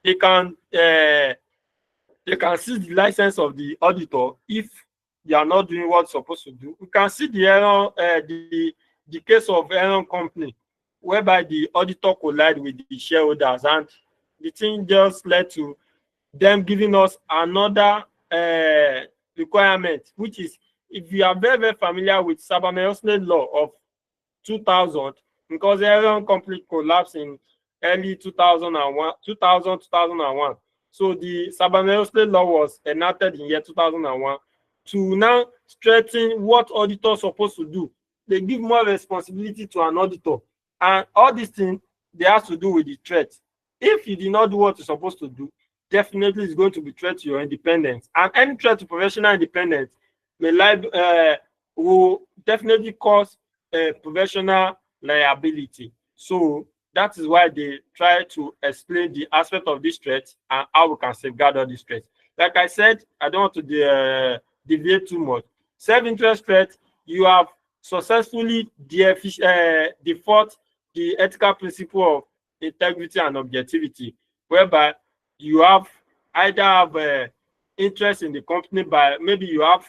They can seize the license of the auditor if they are not doing what's supposed to do. We can see the error, the case of Aaron company, whereby the auditor collided with the shareholders, and the thing just led to them giving us another requirement, which is, if you are very, very familiar with Sarbanes-Oxley law of 2000, because Aaron company collapsed in early 2001. So the Sarbanes-Oxley law was enacted in year 2001 to now strengthen what auditors are supposed to do. They give more responsibility to an auditor, and all these things, they have to do with the threat. If you did not do what you're supposed to do, definitely it's going to be threat to your independence, and any threat to professional independence will definitely cause professional liability. So that is why they try to explain the aspect of this threat and how we can safeguard all these threats. Like I said, I don't want to deviate too much. Self-interest threat, you have successfully default the ethical principle of integrity and objectivity, whereby you have either interest in the company, by maybe you have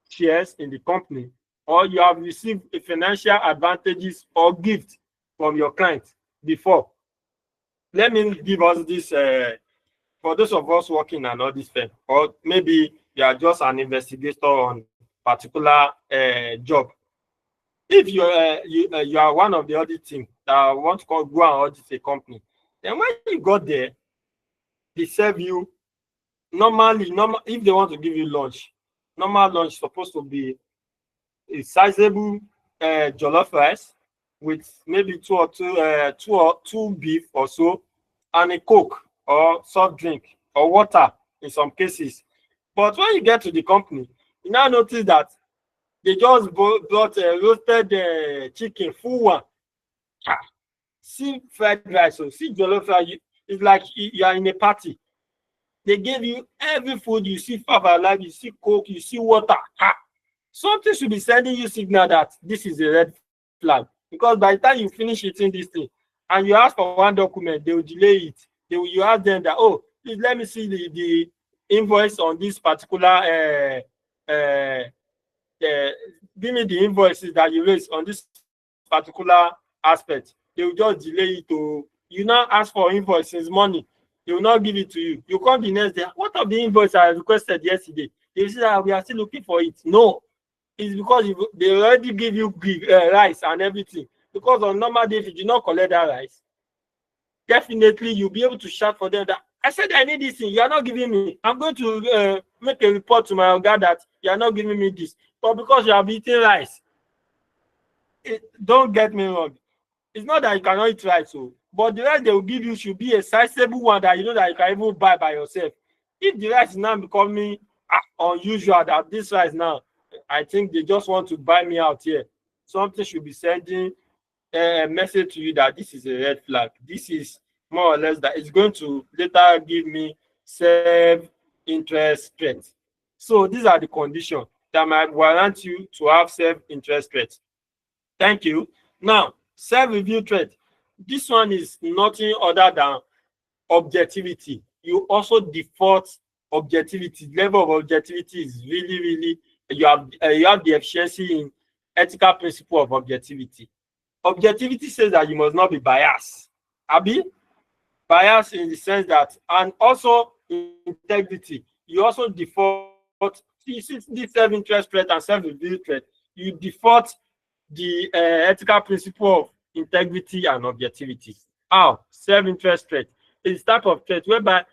shares in the company, or you have received a financial advantages or gift from your client before. Let me give us this for those of us working in an audit firm, or maybe you are just an investigator on particular job. If you are one of the audit team that want to go and audit a company, then when you got there, they serve you normally. If they want to give you lunch, normal lunch is supposed to be a sizable jollof rice with maybe two beef or so, and a Coke or soft drink or water in some cases. But when you get to the company, you now notice that they just brought a roasted chicken, full one. see fried rice, so see jollof rice. It's like you are in a party. They gave you every food. You see Five Alive, you see Coke, you see water. Something should be sending you signal that this is a red flag. Because by the time you finish eating this thing and you ask for one document, they will delay it. You ask them that, oh, please let me see the invoice on this particular uh, give me the invoices that you raised on this particular aspect. They will just delay it to you now ask for invoices, money. They will not give it to you. You come the next day. What of the invoice I requested yesterday? They say that we are still looking for it. No, it's because they already give you rice and everything. Because on normal day, if you do not collect that rice, definitely you'll be able to shout for them that I said I need this thing. You are not giving me. I'm going to make a report to my organ that you are not giving me this. But because you have eaten rice, don't get me wrong. It's not that you cannot eat rice, but the rice they will give you should be a sizable one that you know that you can even buy by yourself. If the rice is now becoming unusual, that this rice now, I think they just want to buy me out here. Something should be sending a message to you that this is a red flag. This is more or less that it's going to later give me self-interest threat. So these are the conditions that might warrant you to have self-interest threat. Thank you. Now, self-review threat. This one is nothing other than objectivity. You also default objectivity. Level of objectivity is really you have the efficiency in ethical principle of objectivity. Objectivity says that you must not be biased. Abi? Bias in the sense that, and also integrity. You also default, see this self-interest threat and self-review threat, you default the ethical principle of integrity and objectivity. How? Self-interest threat is type of threat whereby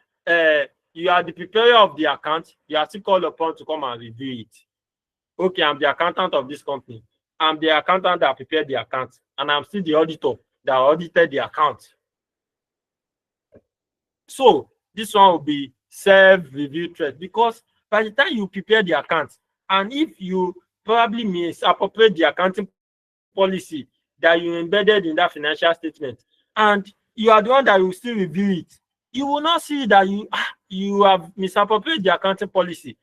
you are the preparer of the account, you are still called upon to come and review it. Okay, I'm the accountant of this company. I'm the accountant that prepared the account, and I'm still the auditor that audited the account. So this one will be self-review threat, because by the time you prepare the account, and if you probably misappropriate the accounting policy that you embedded in that financial statement, and you are the one that will still review it, you will not see that you have misappropriated the accounting policy.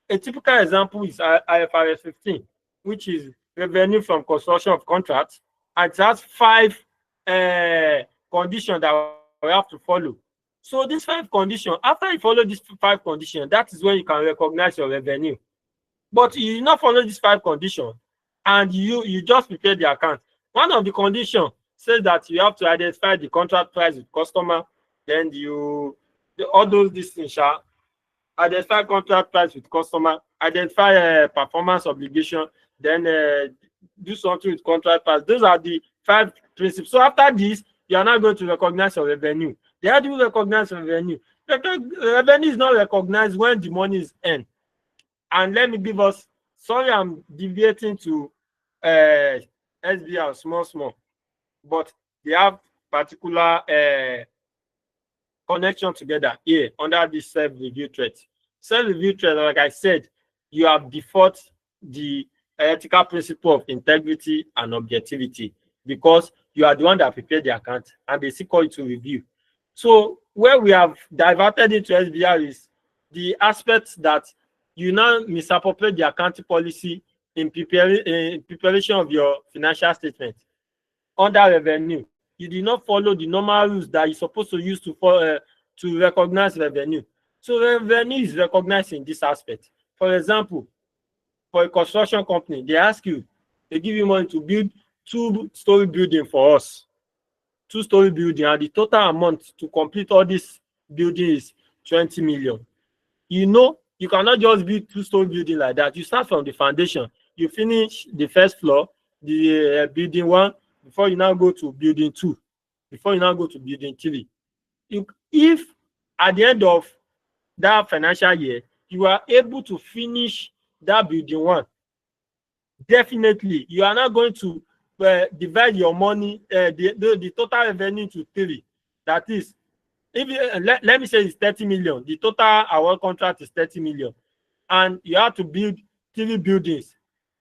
A typical example is IFRS 15, which is revenue from construction of contracts, and it has 5 conditions that we have to follow. So these 5 conditions, after you follow these 5 conditions, that is when you can recognize your revenue. But you did not follow these 5 conditions, and you just prepare the account. One of the conditions says that you have to identify the contract price with customer, then all these things shall identify contract price with customer, identify performance obligation, then do something with contract price. Those are the 5 principles. So after this, you are not going to recognize your revenue. How do you recognize revenue? Revenue is not recognized when the money is earned. And let me give us, sorry, I'm deviating to SBR small, but they have particular connection together here under this self-review threat. Self-review threat, like I said, you have default the ethical principle of integrity and objectivity, because you are the one that prepared the account and they still call you to review. So where we have diverted into SBR is the aspects that you now misappropriate the accounting policy in preparation of your financial statement. Under revenue, you did not follow the normal rules that you're supposed to use to recognize revenue. So revenue is recognized in this aspect. For example, for a construction company, they ask you, they give you money to build 2-story building for us. 2-story building, and the total amount to complete all this building is 20 million. You know, you cannot just build 2-story building like that. You start from the foundation. You finish the first floor, the building 1, before you now go to building 2, before you now go to building 3. If at the end of that financial year, you are able to finish that building 1, definitely you are not going to divide your money, the total revenue into 3. That is, if let me say it's 30 million, the total award contract is 30 million, and you have to build 3 buildings.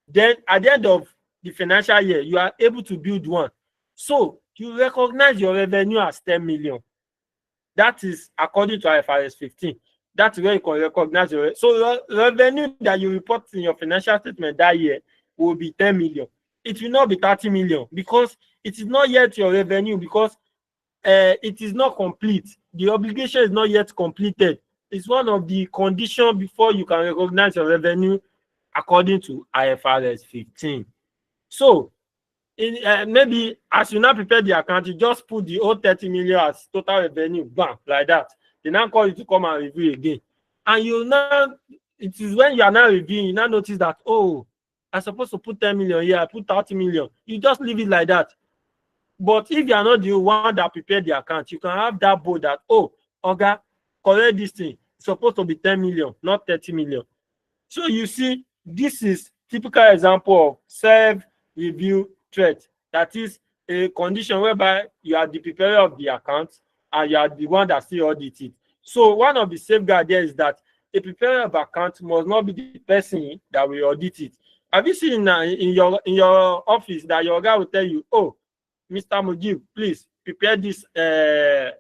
Then at the end of the financial year, you are able to build 1. So you recognize your revenue as 10 million. That is according to IFRS 15. That's where you can recognize your revenue that you report in your financial statement that year will be 10 million. It will not be 30 million because it is not yet your revenue, because it is not complete. The obligation is not yet completed. It's one of the conditions before you can recognize your revenue according to IFRS 15. So maybe as you now prepare the account, you just put the whole 30 million as total revenue, bam, like that. They now call you to come and review again. And you now, it is when you are now reviewing, you now notice that, oh, I'm supposed to put 10 million here, I put 30 million. You just leave it like that. But if you are not the one that prepared the account, you can have that board that, oh, okay, correct this thing. It's supposed to be 10 million, not 30 million. So you see, this is typical example of self-review threat. That is a condition whereby you are the preparer of the account and you are the one that still audits it. So one of the safeguards there is that a preparer of account must not be the person that will audit it. Have you seen in your office that your guy will tell you, oh, Mr. Mujib, please prepare this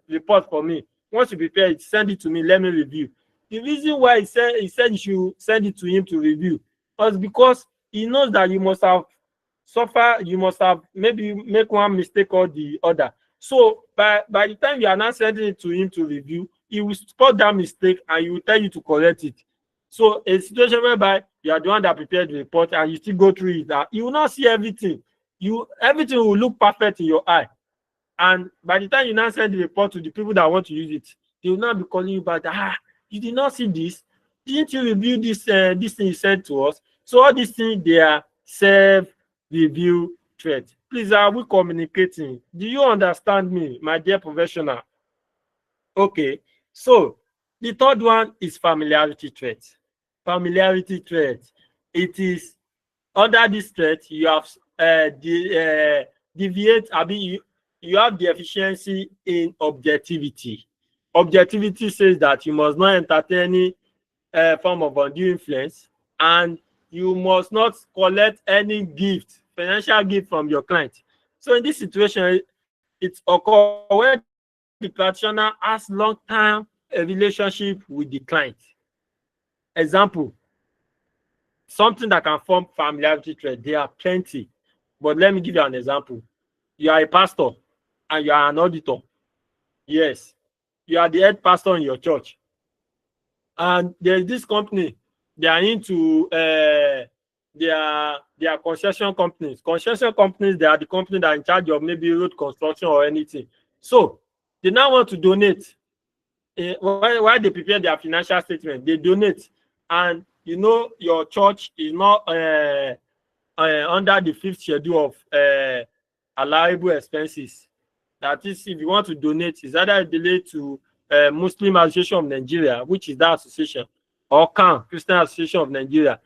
report for me. Once you prepare it, send it to me, let me review. The reason why he said you should send it to him to review was because he knows that you must have suffered, you must have maybe make one mistake or the other. So by the time you are not sending it to him to review, he will spot that mistake and he will tell you to correct it. So a situation whereby you are the one that prepared the report and you still go through it, you will not see everything. Everything will look perfect in your eye. And by the time you now send the report to the people that want to use it, they will not be calling you back. You did not see this? Didn't you review this this thing you sent to us? So all these things, they are self-review threats. Please, are we communicating? Do you understand me, my dear professional? Okay. So the third one is familiarity threat. Familiarity threat. It is under this threat, you have deviate. I mean, you have the efficiency in objectivity. Objectivity says that you must not entertain any form of undue influence, and you must not collect any gift, financial gift from your client. So in this situation, it occurs when the practitioner has long-term relationship with the client. Example, something that can form familiarity threat. There are plenty, but let me give you an example. You are a pastor and you are an auditor. Yes, you are the head pastor in your church, and there's this company. They are into they are concession companies. Concession companies, they are the company that are in charge of maybe road construction or anything. So they now want to donate. While they prepare their financial statement, they donate, and you know your church is not under the 5th schedule of allowable expenses. That is, if you want to donate, it's either delayed to Muslim Association of Nigeria, which is that association, or CAN, Christian Association of Nigeria.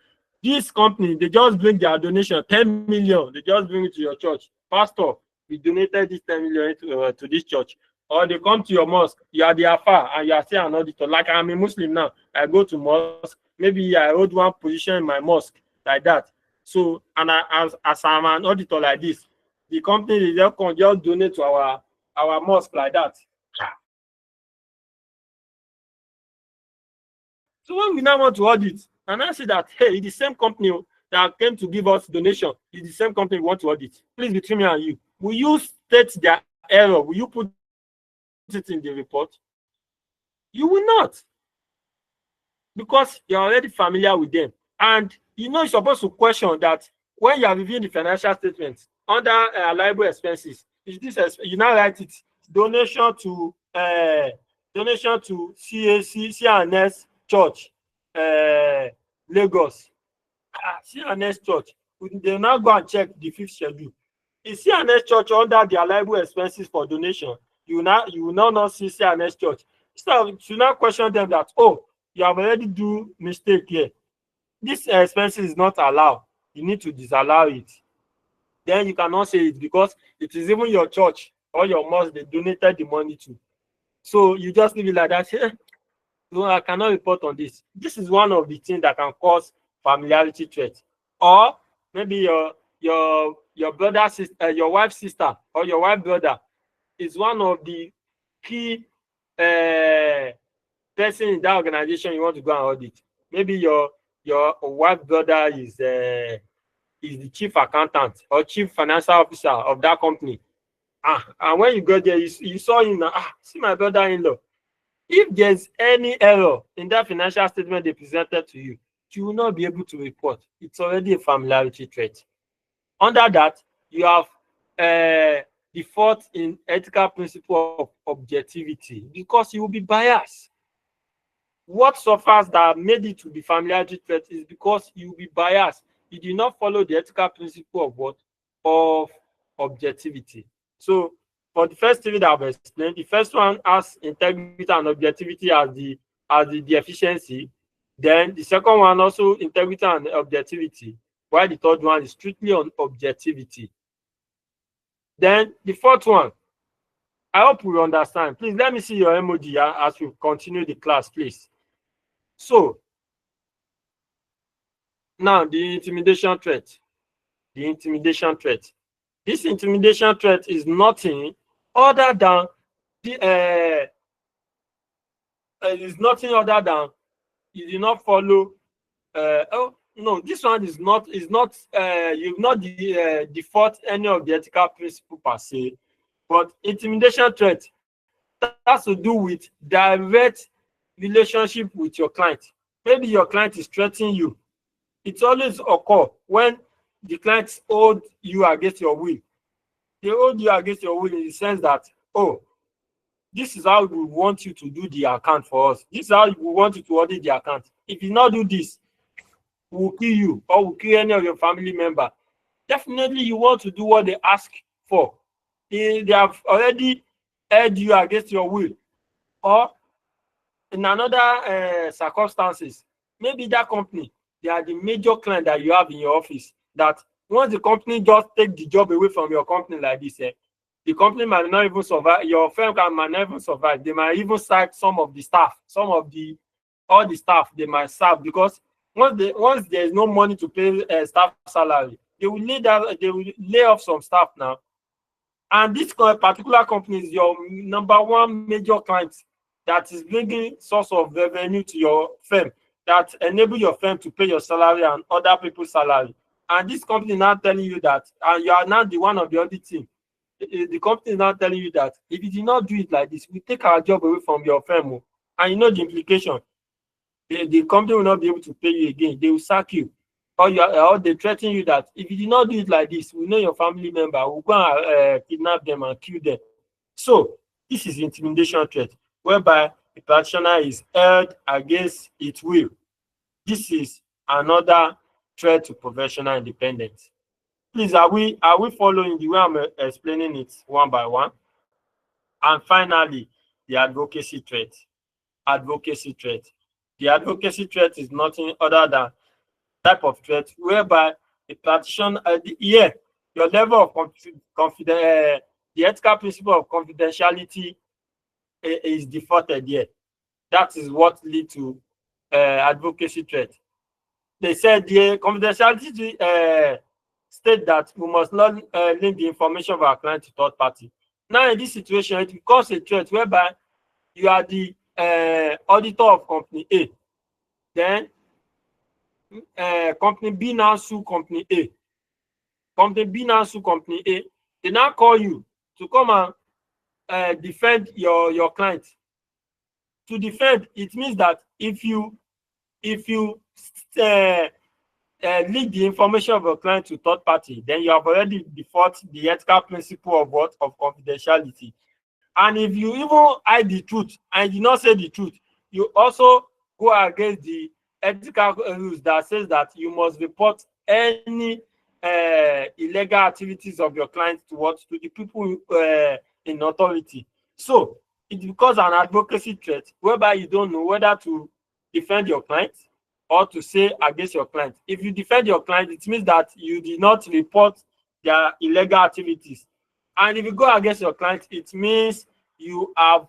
This company, they just bring their donation, 10 million, they just bring it to your church. Pastor, we donated this 10 million to this church. Or they come to your mosque, you are the Afa, and you are still an auditor. Like I'm a Muslim now, I go to mosque, maybe I hold one position in my mosque, like that. So, and as I'm an auditor like this, the company, they just donate to our mosque like that. So when we now want to audit, and I see that, hey, it's the same company that came to give us donation, it's the same company we want to audit. Please, between me and you, will you state their error? Will you put it in the report? You will not, because you're already familiar with them. And you know you're supposed to question that when you are reviewing the financial statements under liable expenses, is this you now write it donation to CNS Church, Lagos. CNS Church. They now go and check the 5th schedule. Is CNS Church under their liable expenses for donation? You will now not see CNS Church. So you now question them that, oh, you have already do mistake here. This expense is not allowed. You need to disallow it. Then you cannot say it because it is even your church or your mosque they donated the money to. So you just leave it like that. Hey, no, I cannot report on this. This is one of the things that can cause familiarity threat. Or maybe your brother's sister, your wife's sister, or your wife's brother is one of the key person in that organization you want to go and audit. Maybe your wife's brother is the chief accountant or chief financial officer of that company. And when you go there, you saw him now. See my brother-in-law. If there's any error in that financial statement they presented to you, you will not be able to report. It's already a familiarity threat. Under that, you have default in ethical principle of objectivity because you will be biased. What suffers that made it to be familiarity threat is because you will be biased. You did not follow the ethical principle of what? Of objectivity. So for the first three that I've explained, the first one has integrity and objectivity as the efficiency. Then the second one also integrity and objectivity, while the third one is strictly on objectivity. Then the fourth one, I hope we understand. Please let me see your emoji as we continue the class, please. So now the intimidation threat. The intimidation threat. This intimidation threat is nothing other than you did not follow. Oh no, this one is not you've not default any of the ethical principle per se, but intimidation threat has to do with direct relationship with your client. Maybe your client is threatening you. It always occurs when the clients hold you against your will. They hold you against your will in the sense that, oh, this is how we want you to do the account for us. This is how we want you to audit the account. If you not do this, we'll kill you or we'll kill any of your family member. Definitely you want to do what they ask for. They have already held you against your will. Or in another circumstances, maybe that company, they are the major client that you have in your office, that once the company just take the job away from your company like this, the company might not even survive, your firm might not even survive. They might even sack some of the staff, all the staff they might sack, because once there is no money to pay staff salary, they will lay off some staff now. And this particular company is your number one major client that is bringing source of revenue to your firm, that enable your firm to pay your salary and other people's salary. And this company now telling you that, and you are now the one of the audit team. The company is now telling you that if you did not do it like this, we take our job away from your firm. And you know the implication. The company will not be able to pay you again. They will sack you. Or they threaten you that if you did not do it like this, we know your family member will go and kidnap them and kill them. So this is intimidation threat, whereby the practitioner is held against its will. This is another threat to professional independence. Please, are we following the way I'm explaining it one by one? And finally, the advocacy threat. Advocacy threat. The advocacy threat is nothing other than type of threat whereby the practitioner, your level of confidence, the ethical principle of confidentiality is defaulted here. That is what leads to advocacy threat. They said the confidentiality state that we must not link the information of our client to third party. Now in this situation, it becomes a threat whereby you are the auditor of company A. Then company B now sue company A. Company B now sue company A. They now call you to come and defend your client. To defend, it means that if you leak the information of your client to third party, then you have already defaulted the ethical principle of what? Of confidentiality. And if you even hide the truth and you not say the truth, you also go against the ethical rules that says that you must report any illegal activities of your client to the people in authority. So it becomes an advocacy threat whereby you don't know whether to defend your client or to say against your client. If you defend your client, it means that you did not report their illegal activities. And if you go against your client, it means you have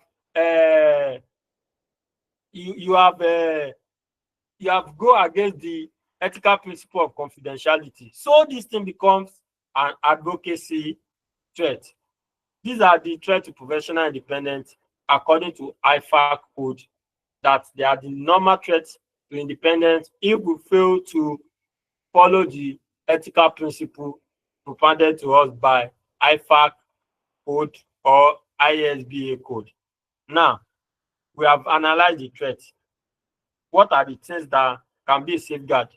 go against the ethical principle of confidentiality. So this thing becomes and advocacy threat. These are the threats to professional independence according to IFAC code, that they are the normal threats to independence if we fail to follow the ethical principle propounded to us by IFAC code or ISBA code. Now, we have analyzed the threat. What are the things that can be a safeguard?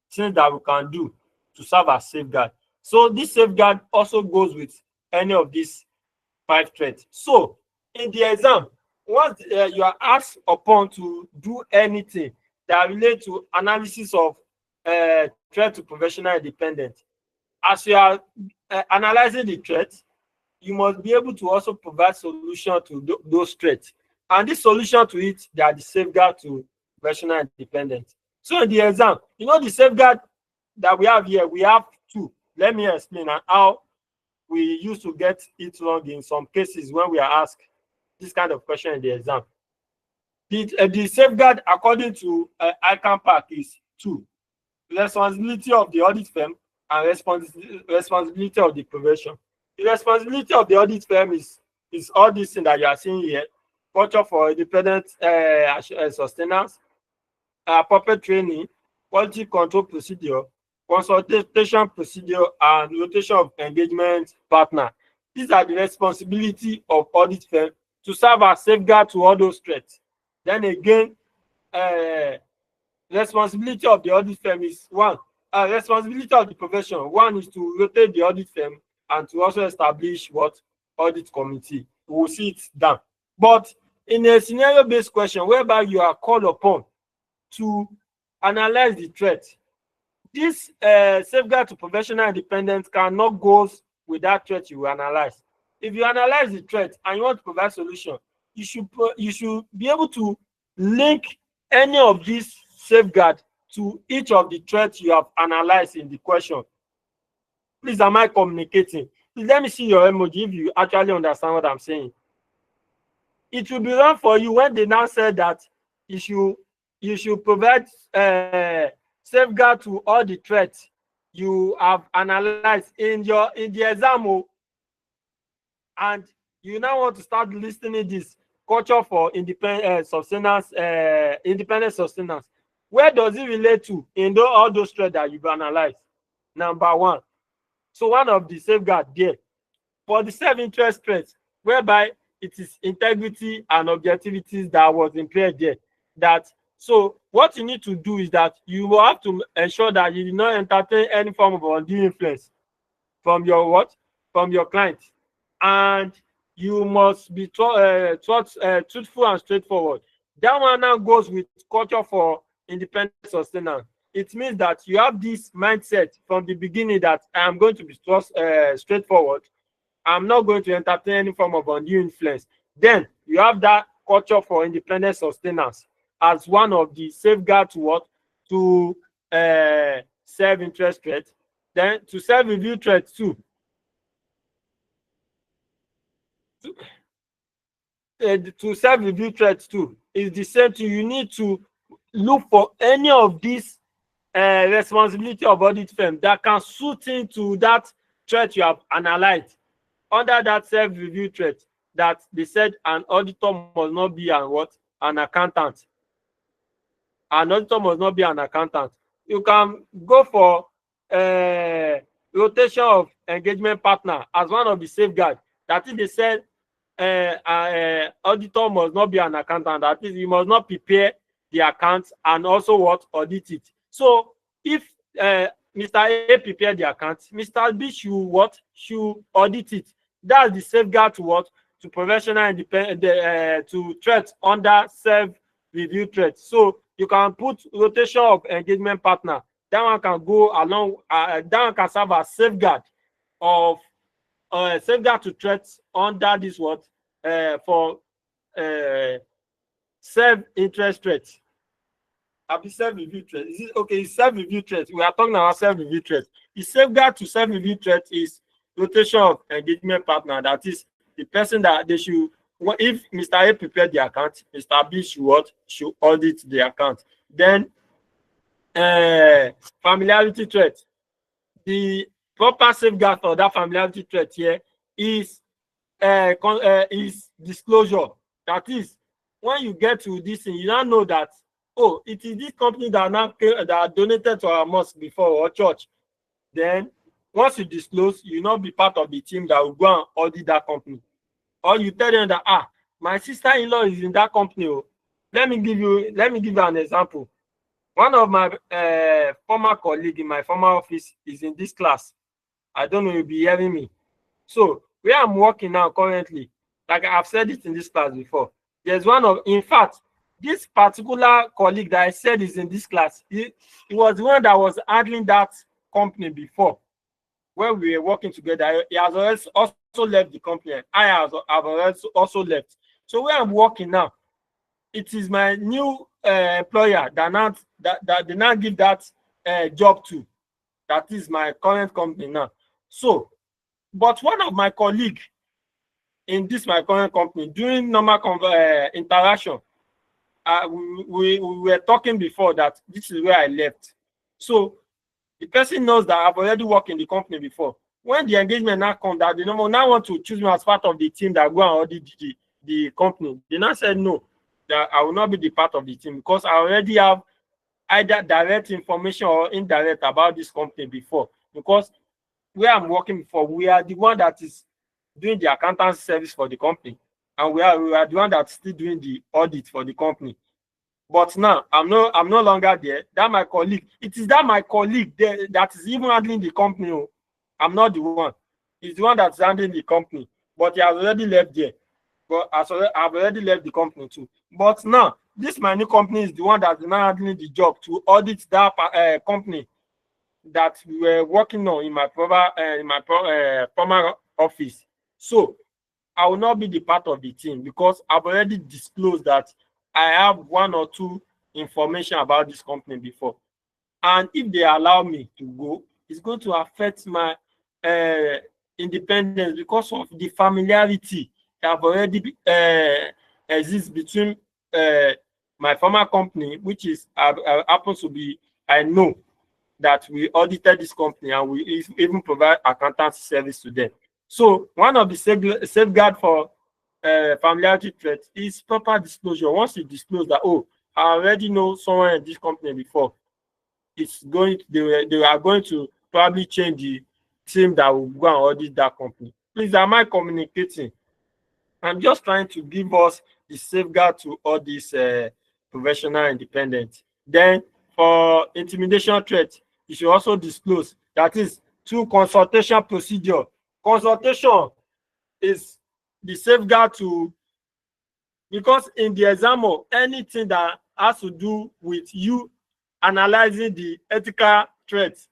Things that we can do to serve as safeguard. So this safeguard also goes with any of these 5 threats. So in the exam, once you are asked upon to do anything that relates to analysis of threat to professional independence, as you are analyzing the threat, you must be able to also provide solution to those threats. And this solution to it, they are the safeguard to professional independence. So in the exam, you know the safeguard that we have here, we have 2. Let me explain how we used to get it wrong in some cases when we are asked this kind of question in the exam. The safeguard according to ICANN PAC is 2. Responsibility of the audit firm and responsibility of the profession. The responsibility of the audit firm is all this thing that you are seeing here: culture for independent sustenance, appropriate training, quality control procedure, consultation procedure, and rotation of engagement partner. These are the responsibility of audit firm to serve as safeguard to all those threats. Then again, responsibility of the audit firm is 1. Responsibility of the profession, 1 is to rotate the audit firm and to also establish what audit committee. We will see it down. But in a scenario-based question whereby you are called upon to analyze the threat, this safeguard to professional independence cannot go with that threat you will analyze. If you analyze the threat and you want to provide solution, you should be able to link any of these safeguard to each of the threats you have analyzed in the question. Please, am I communicating? Please let me see your emoji if you actually understand what I'm saying. It will be wrong for you when they now said that you should provide safeguard to all the threats you have analyzed in the exam, and you now want to start listening this culture for independent sustenance. Where does it relate to in all those threats that you've analyzed? Number 1. So one of the safeguard there for the self-interest threat, whereby it is integrity and objectivity that was impaired there. That so what you need to do is that you will have to ensure that you do not entertain any form of undue influence from your client, and you must be truthful and straightforward. That one now goes with culture for independent sustenance. It means that you have this mindset from the beginning that I am going to be straightforward. I'm not going to entertain any form of undue influence. Then you have that culture for independent sustenance as one of the safeguards to self-interest threat. Then to self-review threat too. To self-review threats too is the same thing. You need to look for any of these responsibility of audit firm that can suit into that threat you have analyzed. Under that self-review threat, that they said an auditor must not be an accountant. An auditor must not be an accountant. You can go for rotation of engagement partner as one of the safeguards. That is, they said auditor must not be an accountant. That is, you must not prepare the accounts and also audit it. So if Mr. A prepared the account, Mr. B should audit it. That's the safeguard to professional independence, to threats under self-review threats. So you can put rotation of engagement partner. That one can go along. That one can serve as safeguard of safeguard to threats under this for self-interest threats. Self-review threat. Is it okay? Self-review threat. We are talking about self-review threat. The safeguard to self-review threat is rotation of engagement partner. That is the person that they should. If Mr. A prepared the account, Mr. B should audit the account. Then familiarity threat. The proper safeguard for that familiarity threat here is disclosure. That is, when you get to this thing, you now know that, oh, it is this company that donated to our mosque before, or church. Then once you disclose, you not be part of the team that will go and audit that company. Or you tell them that, my sister-in-law is in that company. Oh. Let me give you an example. One of my former colleague in my former office is in this class. I don't know, you'll be hearing me. So where I'm working now currently, like I've said it in this class before, there's in fact, this particular colleague that I said is in this class, he was the one that was handling that company before. When we were working together, he has also left the company. I have also left. So where I'm working now, it is my new employer that they now give that job to. That is my current company now. So, but one of my colleagues in my current company, during normal interaction, we were talking before that this is where I left. So the person knows that I've already worked in the company before. When the engagement now comes, that they now want to choose me as part of the team that go and audit the company, they now said no, that I will not be the part of the team because I already have either direct information or indirect about this company before. Because where I'm working for, we are the one that is doing the accountancy service for the company, and we are the one that's still doing the audit for the company. But now I'm no longer there. That my colleague, it is that my colleague there that is even handling the company. Oh. I'm not the one. He's the one that's handling the company, but he has already left there. But I've already left the company too. But now this my new company is the one that's now handling the job to audit that company that we were working on in my former office. So I will not be the part of the team because I've already disclosed that I have one or two information about this company before. And if they allow me to go, it's going to affect my independence because of the familiarity that have already exists between my former company, which is happens to be, I know that we audited this company and we even provide accountancy service to them. So one of the safeguard for familiarity threat is proper disclosure. Once you disclose that, oh, I already know someone in this company before, they are going to probably change the team that will go and audit that company. Please, am I communicating? I'm just trying to give us the safeguard to all these professional independent. Then for intimidation threat, you should also disclose. That is through consultation procedure. Consultation is the safeguard to, because in the example, anything that has to do with you analyzing the ethical threats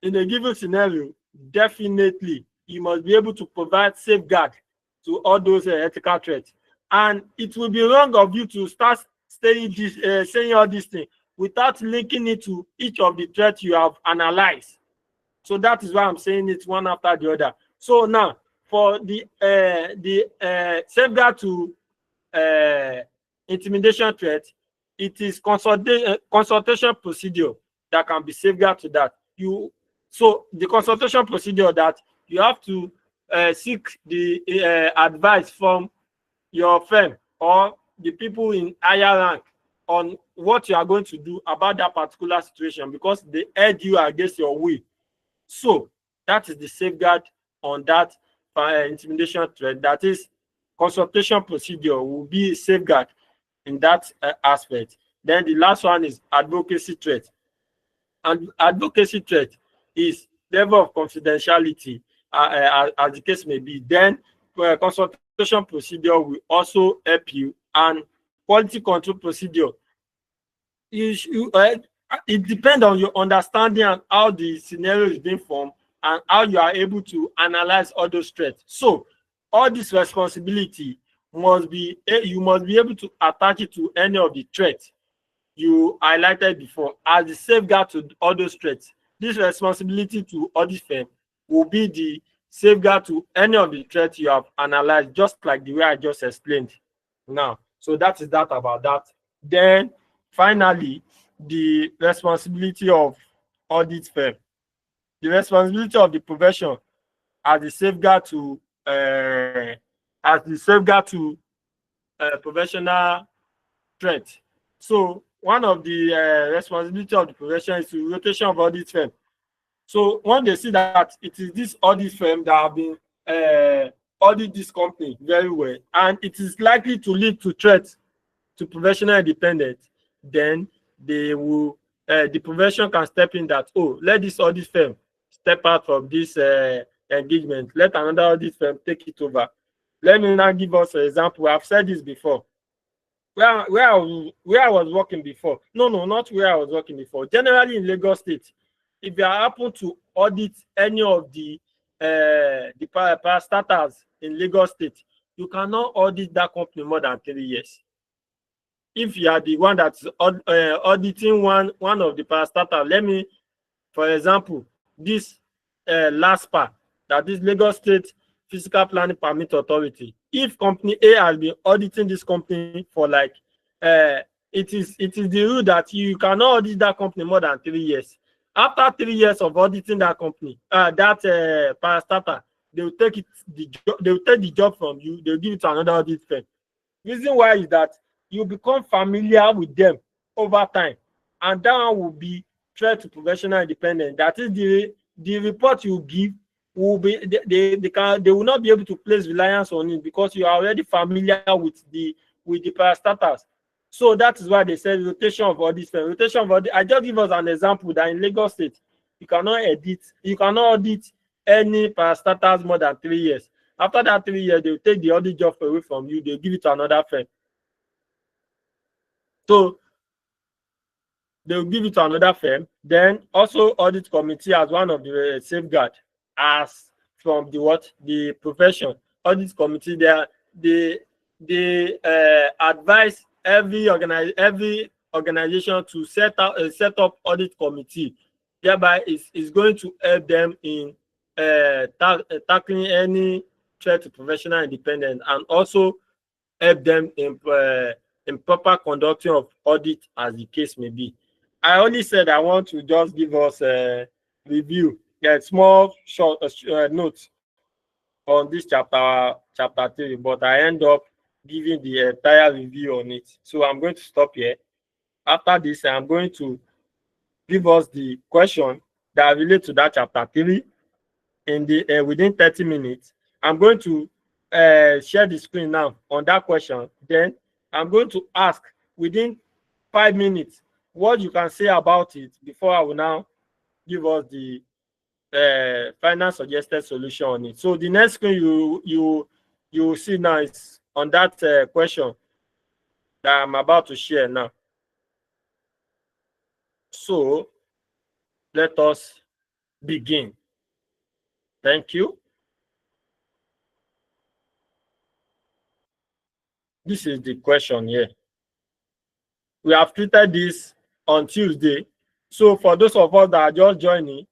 in a given scenario, definitely you must be able to provide safeguard to all those ethical threats. And it will be wrong of you to start saying all these things without linking it to each of the threats you have analyzed. So that is why I'm saying it one after the other. So now, for the safeguard to intimidation threat, it is consultation procedure that can be safeguard to that. So the consultation procedure that you have to seek the advice from your firm or the people in higher rank on what you are going to do about that particular situation because they urge you against your will. So that is the safeguard on that intimidation threat. That is, consultation procedure will be a safeguard in that aspect. Then the last one is advocacy threat. And advocacy threat is level of confidentiality, as the case may be. Then consultation procedure will also help you, and quality control procedure. It depends on your understanding and how the scenario is being formed and how you are able to analyze all those threats. So all this responsibility must be, you must be able to attach it to any of the threats you highlighted before as the safeguard to all those threats. This responsibility to audit firm will be the safeguard to any of the threats you have analyzed, just like the way I just explained now. So that is that about that. Then finally, the responsibility of audit firm. the responsibility of the profession as the safeguard to professional threat. So one of the responsibility of the profession is to rotation of audit firm. So when they see that it is this audit firm that have been audit this company very well, and it is likely to lead to threats to professional independence, then they will the profession can step in that, oh, let this audit firm step out from this engagement, let another audit firm take it over. Let me now give us an example. I've said this before. Where I was working before. No, not where I was working before. Generally in Lagos State, if you happen to audit any of the parastatals in Lagos State, you cannot audit that company more than 3 years. If you are the one that's auditing one of the parastatals, let me, for example, this last part, that is Lagos State Physical Planning Permit Authority. If company A has been auditing this company for like it is the rule that you cannot audit that company more than 3 years. After 3 years of auditing that company, that parastatal, they will take the job from you, they'll give it to another audit firm. Reason why is that you become familiar with them over time, and that one will be threat to professional independence. That is the report you give will be they will not be able to place reliance on it because you are already familiar with the parastatals. So that is why they said rotation of audit firm. Rotation of audit. I just give us an example that in Lagos State, you cannot audit any parastatals more than 3 years. After that 3 years, they will take the audit job away from you. They'll give it to another firm. So they will give it to another firm. Then also audit committee as one of the safeguard as from the profession. Audit committee, they advise every organization to set up audit committee. Thereby is going to help them in tackling any threat to professional independence, and also help them in proper conducting of audit as the case may be. I only said I want to just give us a review, small short notes on this chapter 3, but I end up giving the entire review on it. So I'm going to stop here. After this, I'm going to give us the question that relate to that chapter 3 in the within 30 minutes. I'm going to share the screen now on that question. Then I'm going to ask within 5 minutes what you can say about it before I will now give us the final suggested solution on it. So the next screen you will see now is on that question that I'm about to share now. So let us begin. Thank you. This is the question here. We have treated this on Tuesday. So for those of us that are just joining,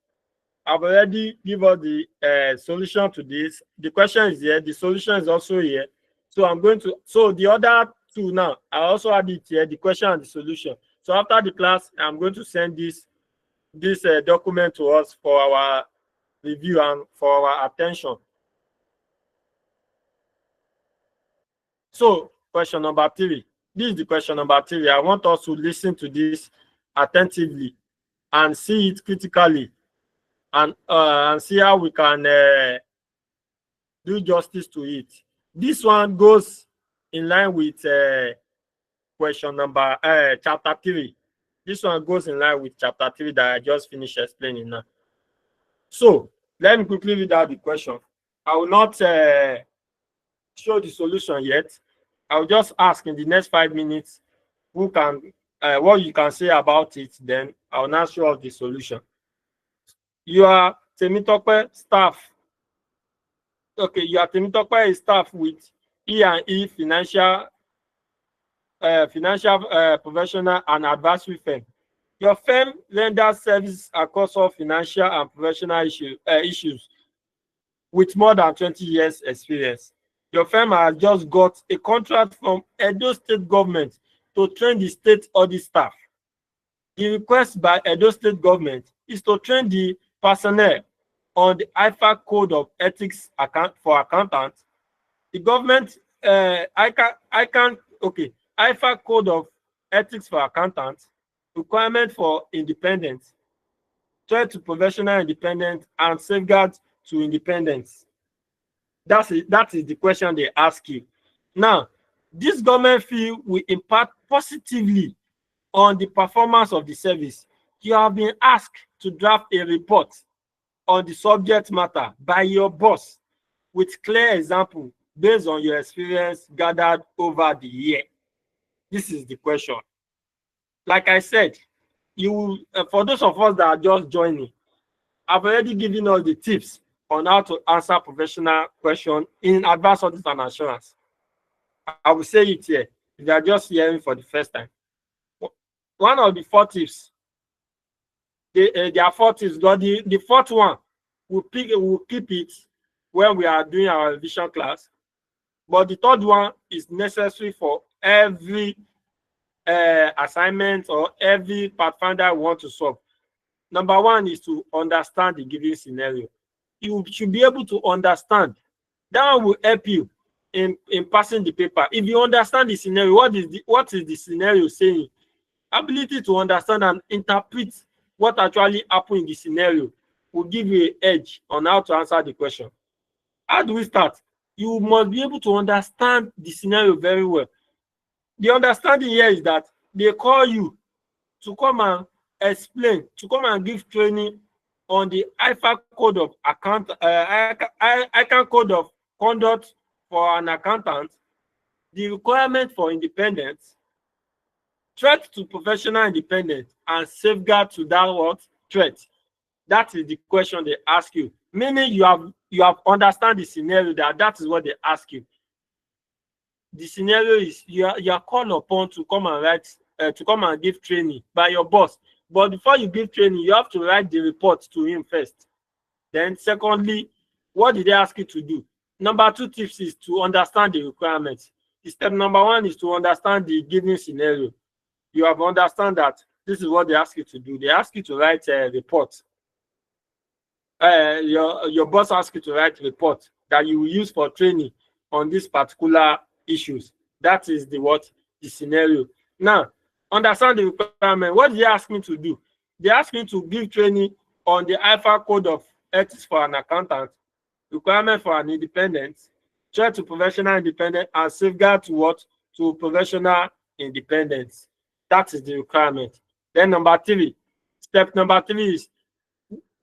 I've already given the solution to this. The question is here. The solution is also here. So I'm going to, so the other two now, I also add it here, the question and the solution. So after the class, I'm going to send this document to us for our review and for our attention. So question number 3. This is the question number 3. I want us to listen to this attentively and see it critically, and see how we can do justice to it. This one goes in line with question number chapter 3. This one goes in line with chapter 3 that I just finished explaining now. So let me quickly read out the question. I will not show the solution yet. I will just ask in the next 5 minutes who can what you can say about it. Then I will now show us the solution. You are Temitope staff. Okay, you are Temitope is staff with E&E financial professional and advisory firm. Your firm renders service across all financial and professional issues with more than 20 years experience. Your firm has just got a contract from Edo State government to train the state audit staff. The request by Edo State government is to train the personnel on the IFA Code of Ethics for accountants. The government, IFA Code of Ethics for accountants, requirement for independence, threat to professional independence, and safeguards to independence. That is the question they ask you. Now, this government fee will impact positively on the performance of the service. You have been asked to draft a report on the subject matter by your boss with clear example based on your experience gathered over the year. This is the question. Like I said, you for those of us that are just joining, I've already given us the tips on how to answer professional questions in advanced audit and assurance. I will say it here if you are just hearing for the first time. One of the 4 tips, there are 4 tips, but the fourth one, we'll keep it when we are doing our revision class. But the third one is necessary for every assignment or every pathfinder we want to solve. Number 1 is to understand the given scenario. You should be able to understand. That one will help you in passing the paper. If you understand the scenario, what is the scenario saying? Ability to understand and interpret what actually happened in the scenario will give you an edge on how to answer the question. How do we start? You must be able to understand the scenario very well. The understanding here is that they call you to come and explain, to come and give training on the IFA Code of ICANN Code of Conduct for an accountant, the requirement for independence, threat to professional independence, and safeguard to that what threat. That is the question they ask you. Meaning you have understand the scenario that is what they ask you. The scenario is you are called upon to come and write to come and give training by your boss. But before you give training, you have to write the report to him first. Then secondly, what did they ask you to do? Number 2 tips is to understand the requirements. Step number 1 is to understand the given scenario. You have understand that this is what they ask you to do. They ask you to write a report. Your boss asks you to write a report that you will use for training on these particular issues. That is the scenario. Now, understand the requirement. What did they ask me to do? They asked me to give training on the IFA Code of Ethics for an accountant, requirement for an independence, threat to professional independence, and safeguard to professional independence. That is the requirement. Then step number 3 is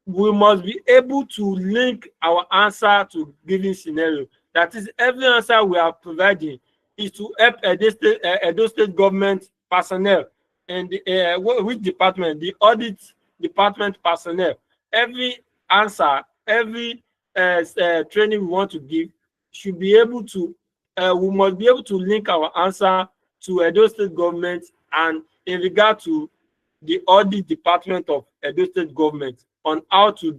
we must be able to link our answer to given scenario. That is, every answer we are providing is to help Edo State government personnel and which department? The audit department personnel. Every answer, every training we want to give should be able to, we must be able to link our answer to Edo State government and in regard to the audit department of Edo State government on how to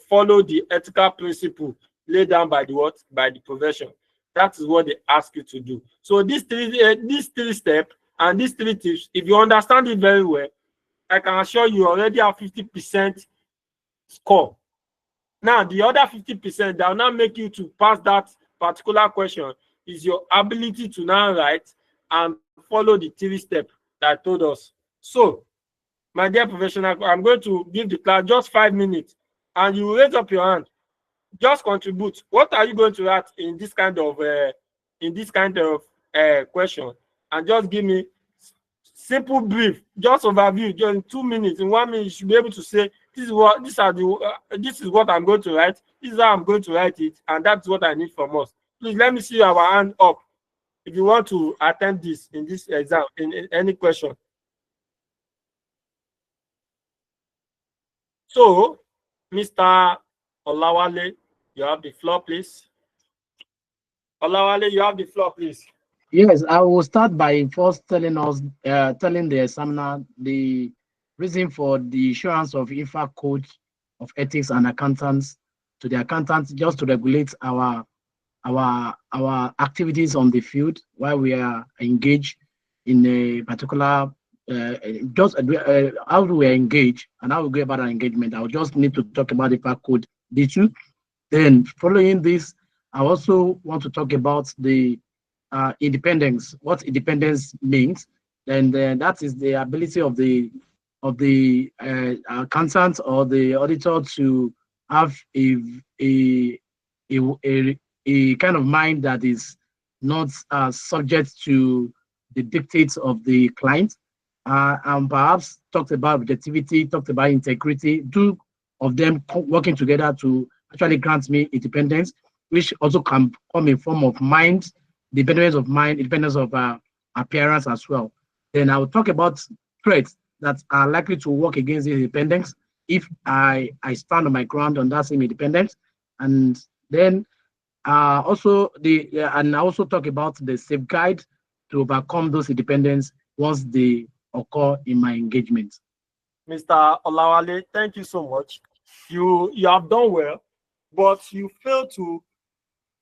follow the ethical principle laid down by the profession. That is what they ask you to do. So these three steps and these 3 tips, if you understand it very well, I can assure you already have 50% score. Now, the other 50% that will now make you to pass that particular question is your ability to now write and follow the 3 steps that I told us. So, my dear professional, I'm going to give the class just 5 minutes, and you raise up your hand. Just contribute. What are you going to write in this kind of question? And just give me simple brief, just overview. Just in 2 minutes, in 1 minute, you should be able to say this is what I'm going to write. This is how I'm going to write it, and that's what I need from us. Please let me see our hand up if you want to attend this in this exam in any question. So, Mr. Olawale, you have the floor, please. Olawale, you have the floor, please. Yes, I will start by first telling the examiner the reason for the issuance of IFA Code of Ethics and Accountants to the accountants, just to regulate our activities on the field while we are engaged in a particular just how do we engage and how we go about our engagement. I'll just need to talk about the fact code D2. Then following this, I also want to talk about the independence, what independence means. And that is the ability of the accountant or the auditor to have a, a kind of mind that is not subject to the dictates of the client, and perhaps talked about objectivity, talked about integrity, two of them working together to actually grant me independence, which also can come in form of mind, independence of appearance as well. Then I will talk about threats that are likely to work against this independence if I stand on my ground on that same independence. And then and I also talk about the safeguard to overcome those independence once they occur in my engagement. Mr. Olawale, thank you so much. You have done well, but you fail to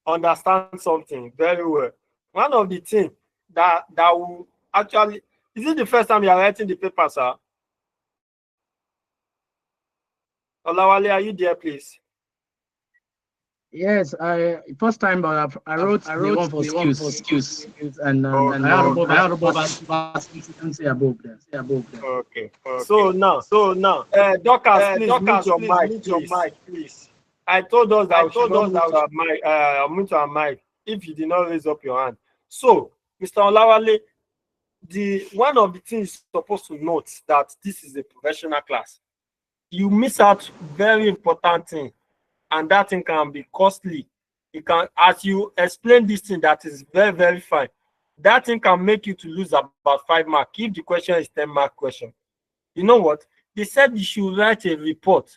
understand something very well. One of the things that will actually, is it the first time you are writing the paper, sir? Olawale, are you there, please? Yes, first time I wrote the one for skills, and I had above consistency above there. Okay. So now, Dorcas, please mute your mic, please. I told us that we should not mute our mic if you did not raise up your hand. So, Mr. Olawale, one of the things you're supposed to note that this is a professional class. You miss out very important thing, and that thing can be costly. It can, as you explain this thing, that is very, very fine. That thing can make you to lose about 5 marks if the question is 10-mark question. You know what? They said you should write a report.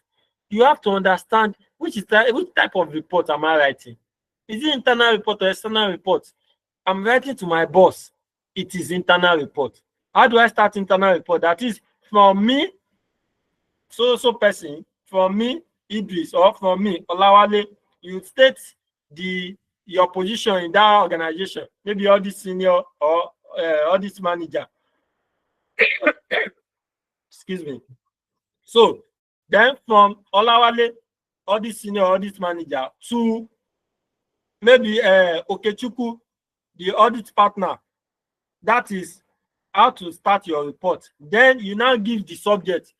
You have to understand which type of report am I writing. Is it internal report or external report? I'm writing to my boss. It is internal report. How do I start internal report? That is from me, so person, from me, Idris, or from me, Olawale. You state your position in that organization, maybe audit senior or audit manager. Excuse me. So then from Olawale, audit senior, audit manager, to maybe Okechukwu, the audit partner. That is how to start your report. Then you now give the subject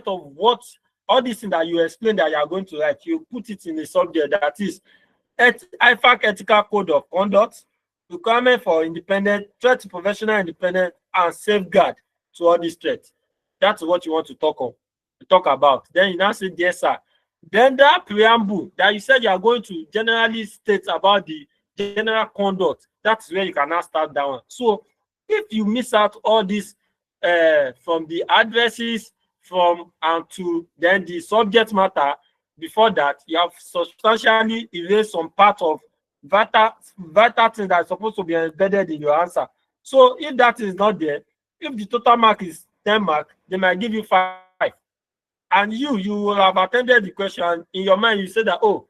of what all this thing that you explain that you are going to write. You put it in the subject that is IFAC ethical code of conduct, requirement for independent, threat to professional independence, and safeguard to all these threats. That's what you want to talk about. Then you now say, yes, sir. Then that preamble that you said you are going to generally state about the general conduct, that's where you can now start that one. So if you miss out all this from the addresses, from and to then the subject matter, before that, you have substantially erased some part of vital thing that is supposed to be embedded in your answer. So if that is not there, if the total mark is 10 mark, they might give you 5. And you will have attended the question. In your mind, you say that, oh,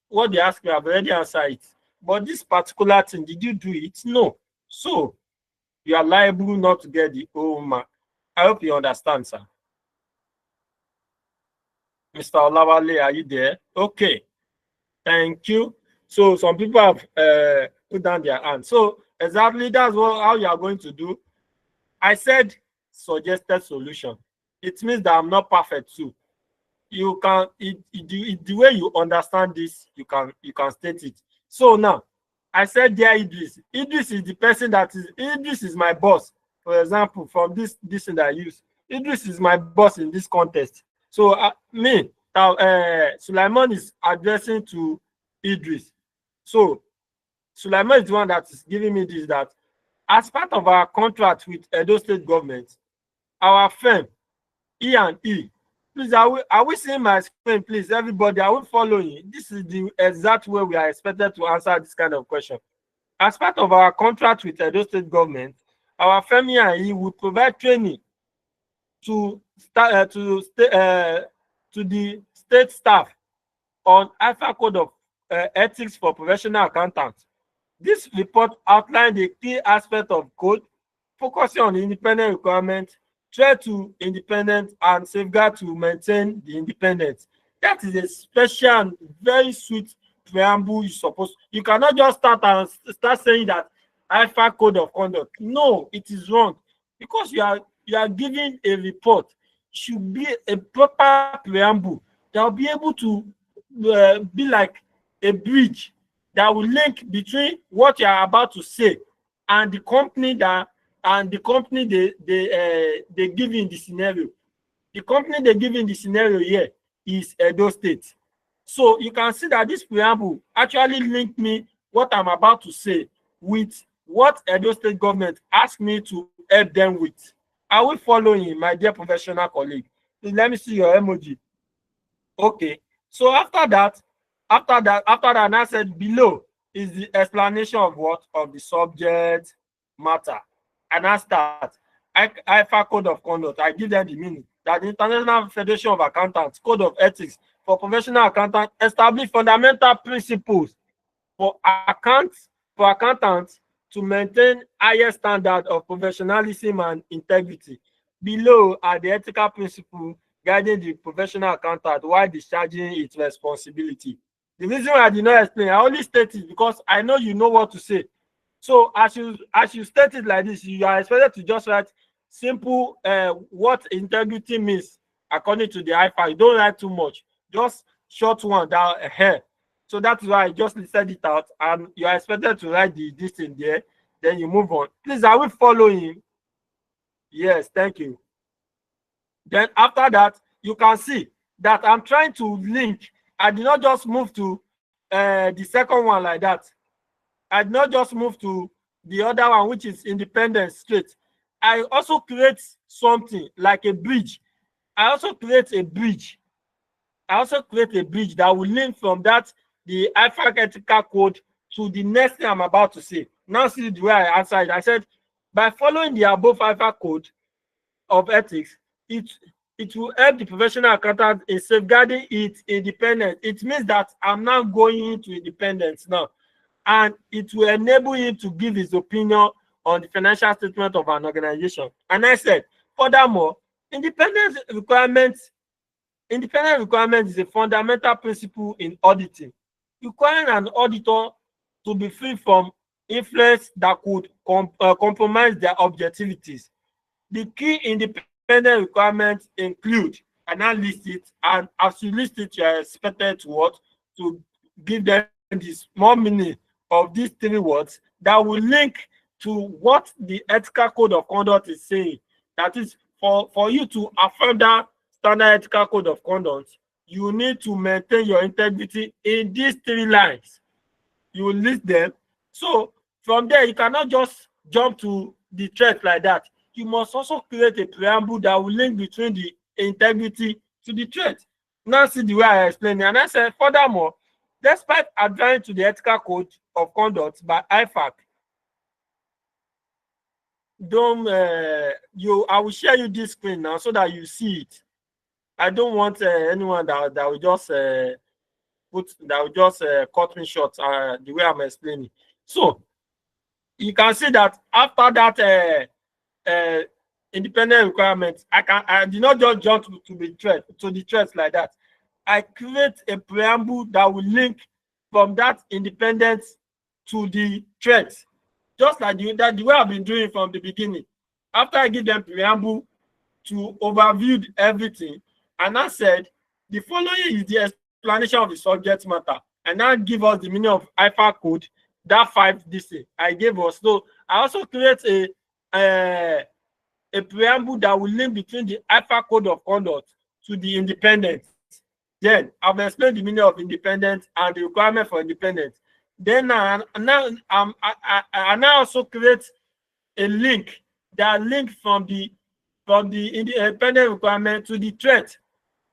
what they asked me, I've already answered it. But this particular thing, did you do it? No. So you are liable not to get the whole mark. I hope you understand, sir. Mr. Olawale, are you there? Okay. Thank you. So some people have put down their hand. So exactly that's how you are going to do. I said suggested solution. It means that I'm not perfect too. You can the way you understand this, you can state it. So now I said, dear Idris. Idris is the person Idris is my boss. For example, from this thing that I use, Idris is my boss in this contest. So Sulaiman is addressing to Idris. So Sulaiman is the one that is giving me this, that as part of our contract with Edo State government, our firm, E&E, please, are we seeing my screen, please, everybody? Are we following? This is the exact way we are expected to answer this kind of question. As part of our contract with Edo State government, our firm E&E will provide training to the state staff on IFA code of ethics for professional accountants. This report outlined the key aspect of code focusing on the independent requirement, try to independent and safeguard to maintain the independence. That is a special and very sweet preamble you cannot just start saying that IFA code of conduct. No, it is wrong, because you are giving a report. Should be a proper preamble that will be able to be like a bridge that will link between what you are about to say and the company they give in the scenario. The company they give in the scenario here is Edo State. So you can see that this preamble actually linked me what I'm about to say with what Edo State government asked me to help them with. Are we following, my dear professional colleague? Please let me see your emoji. Okay. So after that, and I said below is the explanation of what? Of the subject matter. And I start. IFA code of conduct. I give them the meaning that the International Federation of Accountants Code of Ethics for Professional Accountants establish fundamental principles for accountants to maintain higher standard of professionalism and integrity. Below are the ethical principles guiding the professional accountant while discharging its responsibility. The reason why I did not explain, I only state it because I know you know what to say. So as you state it like this, you are expected to just write simple what integrity means according to the IFA. You don't write too much, just short one down here. So that's why I just listed it out, and you are expected to write this in there. Then you move on. Please, are we following? Yes, thank you. Then after that, you can see that I'm trying to link. I did not just move to the second one like that. I did not just move to the other one, which is independent straight. I also create something like a bridge. I also create a bridge that will link from that, the IFAC ethical code, to the next thing I'm about to say. Now see the way I answered it. I said, by following the above IFAC code of ethics, it will help the professional accountant in safeguarding its independence. It means that I'm now going into independence now, and it will enable him to give his opinion on the financial statement of an organization. And I said, furthermore, independent requirement is a fundamental principle in auditing, requiring an auditor to be free from influence that could compromise their objectivities. The key independent requirements include, and I list it, and as you list it, you are expected to give them the small meaning of these three words that will link to what the ethical code of conduct is saying. That is, for you to affirm that standard ethical code of conduct, you need to maintain your integrity in these three lines. You will list them. So from there, you cannot just jump to the threat like that. You must also create a preamble that will link between the integrity to the threat. Now see the way I explained it. And I said, furthermore, despite adhering to the ethical code of conduct by IFAC, I will share you this screen now so that you see it. I don't want anyone that will just cut me short the way I'm explaining. So you can see that after that independent requirements, I did not just jump to the threats like that. I create a preamble that will link from that independence to the threats, just like the way I've been doing from the beginning. After I give them preamble to overview everything, and I said the following is the explanation of the subject matter, and now give us the meaning of IFA code, that 5 DC I gave us. So I also create a preamble that will link between the IFA code of conduct to the independence. Then I've explained the meaning of independence and the requirement for independence. Then I also create a link that links from the independent requirement to the threat.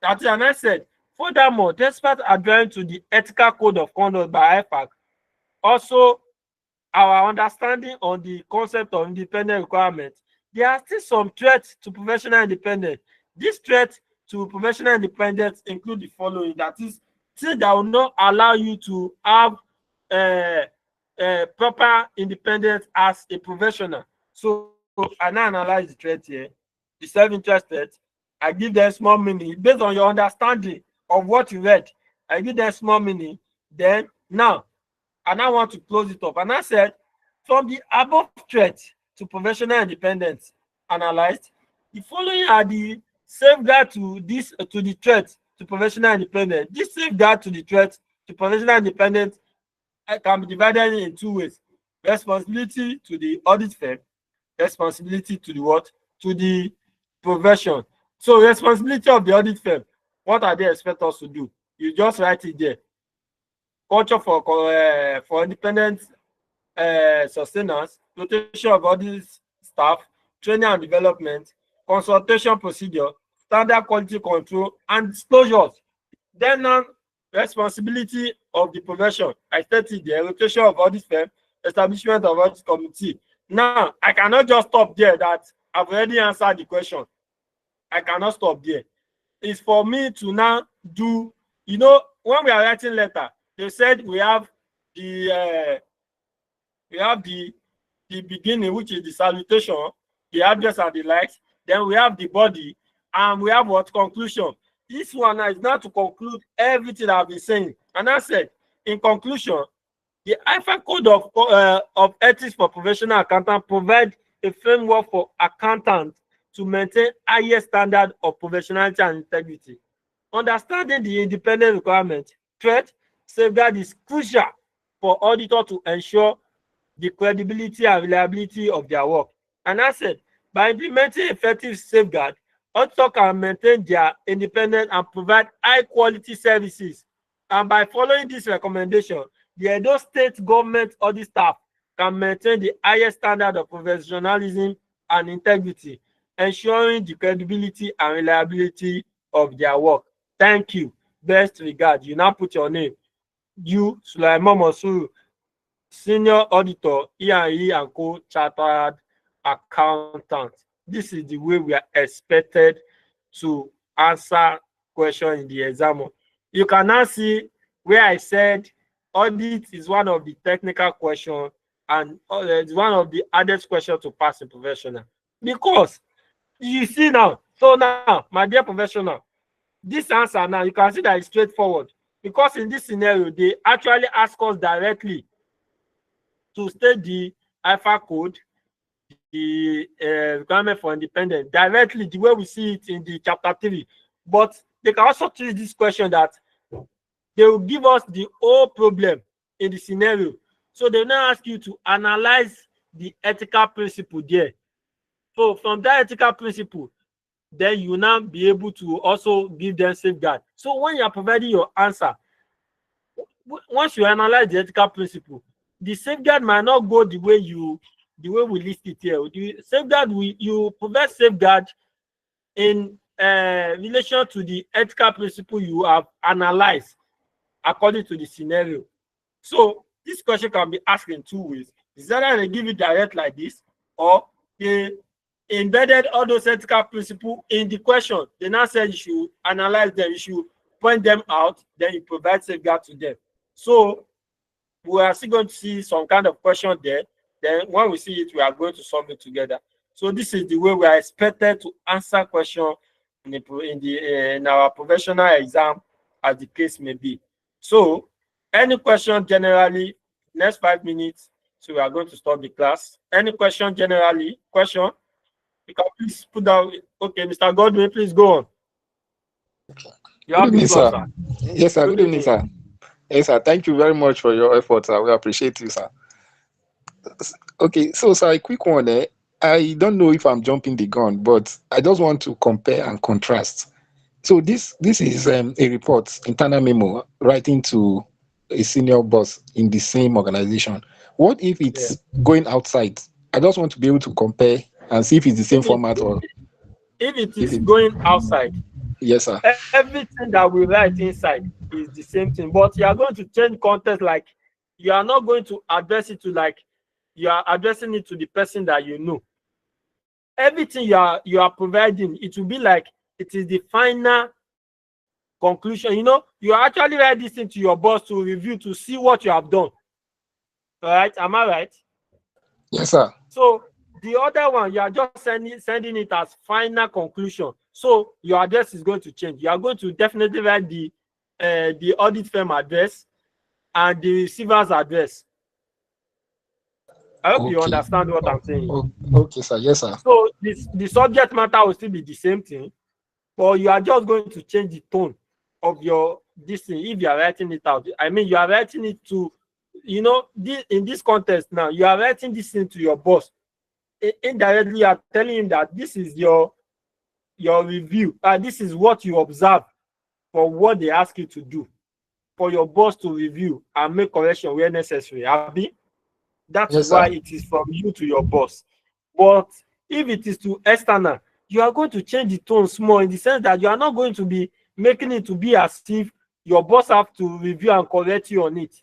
That is, and I said, furthermore, despite adhering to the ethical code of conduct by IFAC, also our understanding on the concept of independent requirements, there are still some threats to professional independence. These threats to professional independence include the following: that is, things that will not allow you to have proper independence as a professional. So I now analyze the threat here, the self-interest threat. I give them small meaning based on your understanding of what you read. I give them small meaning. Then now, I now want to close it up. And I said, from the above threat to professional independence analyzed, the following are the safeguard to this to the threat to professional independence. This safeguard to the threat to professional independence can be divided in two ways: responsibility to the audit firm, responsibility to the what? To the profession. So responsibility of the audit firm, what are they expect us to do? You just write it there. Culture for independent sustenance, rotation of audit staff, training and development, consultation procedure, standard quality control, and disclosures. Then now, responsibility of the profession. I stated the rotation of audit firm, establishment of audit committee. Now, I cannot just stop there that I've already answered the question. I cannot stop there. It's for me to now do, when we are writing letter, they said we have the beginning, which is the salutation, the address and the likes. Then we have the body, and we have what? Conclusion. This one is now to conclude everything I've been saying. And I said, in conclusion, the IFA Code of Ethics for Professional Accountants provide a framework for accountants to maintain highest standard of professionality and integrity. Understanding the independent requirement, threat, safeguard is crucial for auditors to ensure the credibility and reliability of their work. And I said, by implementing effective safeguard, auditors can maintain their independence and provide high quality services. And by following this recommendation, the Edo State government audit staff can maintain the highest standard of professionalism and integrity, ensuring the credibility and reliability of their work. Thank you. Best regards. You now put your name. You, Sulaiman Mosuru, Senior Auditor, E&E and Co. Chartered Accountant. This is the way we are expected to answer questions in the exam. You can now see where I said audit is one of the technical questions and it's one of the hardest questions to pass in professional. Because you see now, so now, my dear professional, this answer now, you can see that it's straightforward. Because in this scenario, they actually ask us directly to state the IFA code, the requirement for independence, directly the way we see it in the chapter 3. But they can also treat this question that they will give us the whole problem in the scenario. So they will now ask you to analyze the ethical principle there. So from that ethical principle, then you will now be able to also give them safeguard. So when you are providing your answer, once you analyze the ethical principle, the safeguard might not go the way we list it here. The safeguard, you provide safeguard in relation to the ethical principle you have analyzed according to the scenario. So this question can be asked in two ways. Is either they give it direct like this, or they embedded all those ethical principles in the question. They now said you should analyze them, you should point them out, then you provide safeguard to them. So we are still going to see some kind of question there. Then when we see it, we are going to solve it together. So this is the way we are expected to answer question in our professional exam, as the case may be. So any question generally, next 5 minutes, so we are going to start the class. Any question generally? Question? You can please put down. Okay, Mr. Godwin, please go on. You have the floor, sir. Yes, sir. Good evening, sir. Yes, sir. Thank you very much for your efforts, sir. We appreciate you, sir. Okay, so, sir, a quick one. I don't know if I'm jumping the gun, but I just want to compare and contrast. So this is a report, internal memo, writing to a senior boss in the same organization. What if it's going outside? I just want to be able to compare and see if it's the same format or if it is going outside. Yes, sir. Everything that we write inside is the same thing, but you are going to change context. Like you are not going to address it to like you are addressing it to the person that you know. Everything you are providing, it will be like it is the final conclusion. You actually write this thing to your boss to review, to see what you have done. All right, am I right? Yes, sir. So The other one, you are just sending it as final conclusion. So your address is going to change. You are going to definitely write the audit firm address and the receiver's address. I hope you understand what I'm saying. Okay, sir. Yes, sir. So the subject matter will still be the same thing, but you are just going to change the tone of your this thing if you are writing it out. I mean, you are writing it to, you know, in this context now, you are writing this thing to your boss. Indirectly, you are telling him that this is your review. This is what you observe for what they ask you to do, for your boss to review and make correction where necessary. Abi? That is why it is from you to your boss. But if it is to external, you are going to change the tone small, in the sense that you are not going to be making it to be as if your boss have to review and correct you on it.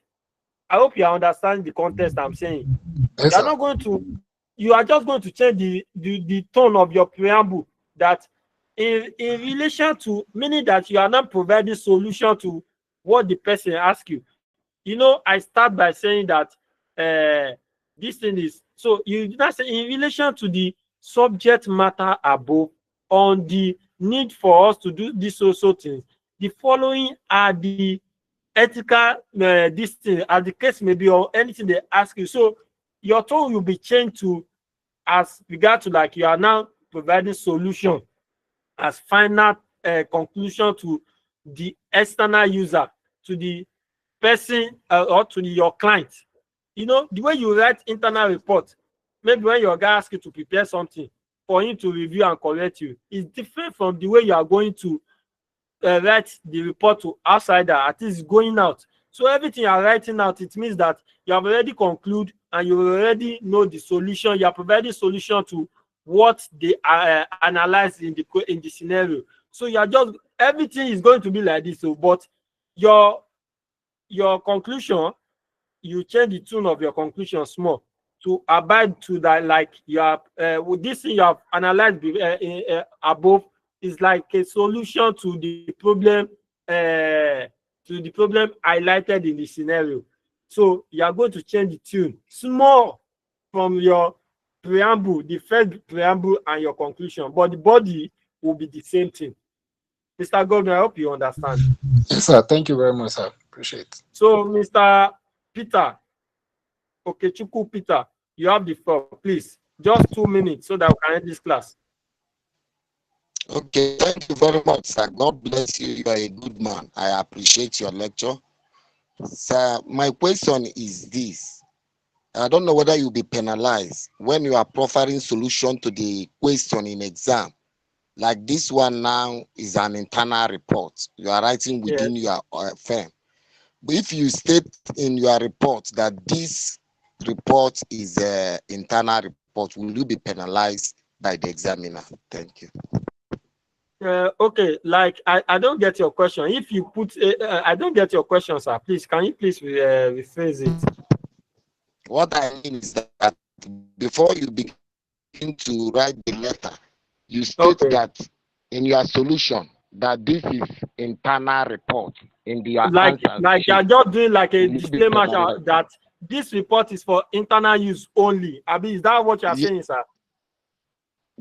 I hope you understand the context I'm saying. Yes, you are not going to, you are just going to change the tone of your preamble, that in relation to, meaning that you are not providing solution to what the person asks you. You know, I start by saying that this thing is, so you not say in relation to the subject matter above, on the need for us to do this also things, the following are the ethical this thing, as the case may be, or anything they ask you. So your tone will be changed to, as regard to, like, you are now providing solution as final conclusion to the external user, to the person or to your client. You know, the way you write internal report, maybe when your guy asks you to prepare something for him to review and correct you, is different from the way you are going to write the report to outsider, at least going out. So everything you are writing out, it means that you have already concluded and you already know the solution. You are providing solution to what they analyze in the scenario. So you are just, everything is going to be like this. So, but your conclusion, you change the tone of your conclusion small to abide to that, like you have with this thing you have analyzed above, is like a solution to the problem highlighted in the scenario. So you are going to change the tune small from your preamble, the first preamble and your conclusion, but the body will be the same thing. Mr. Governor, I hope you understand. Yes, sir. Thank you very much, sir. Appreciate it. So, Mr. Peter, Okechukwu Peter, you have the floor, please. Just 2 minutes so that we can end this class. Okay, thank you very much, sir. God bless you. You are a good man. I appreciate your lecture. Sir, my question is this. I don't know whether you'll be penalized when you are proffering solution to the question in exam. Like this one now is an internal report. You are writing within your firm. But if you state in your report that this report is an internal report, will you be penalized by the examiner? Thank you. Okay, like I don't get your question. If you put, I don't get your question, sir. Please, can you please rephrase it? What I mean is that before you begin to write the letter, you state that in your solution that this is internal report in the like you're just doing like a disclaimer that this report is for internal use only. Abi, is that what you're saying, sir?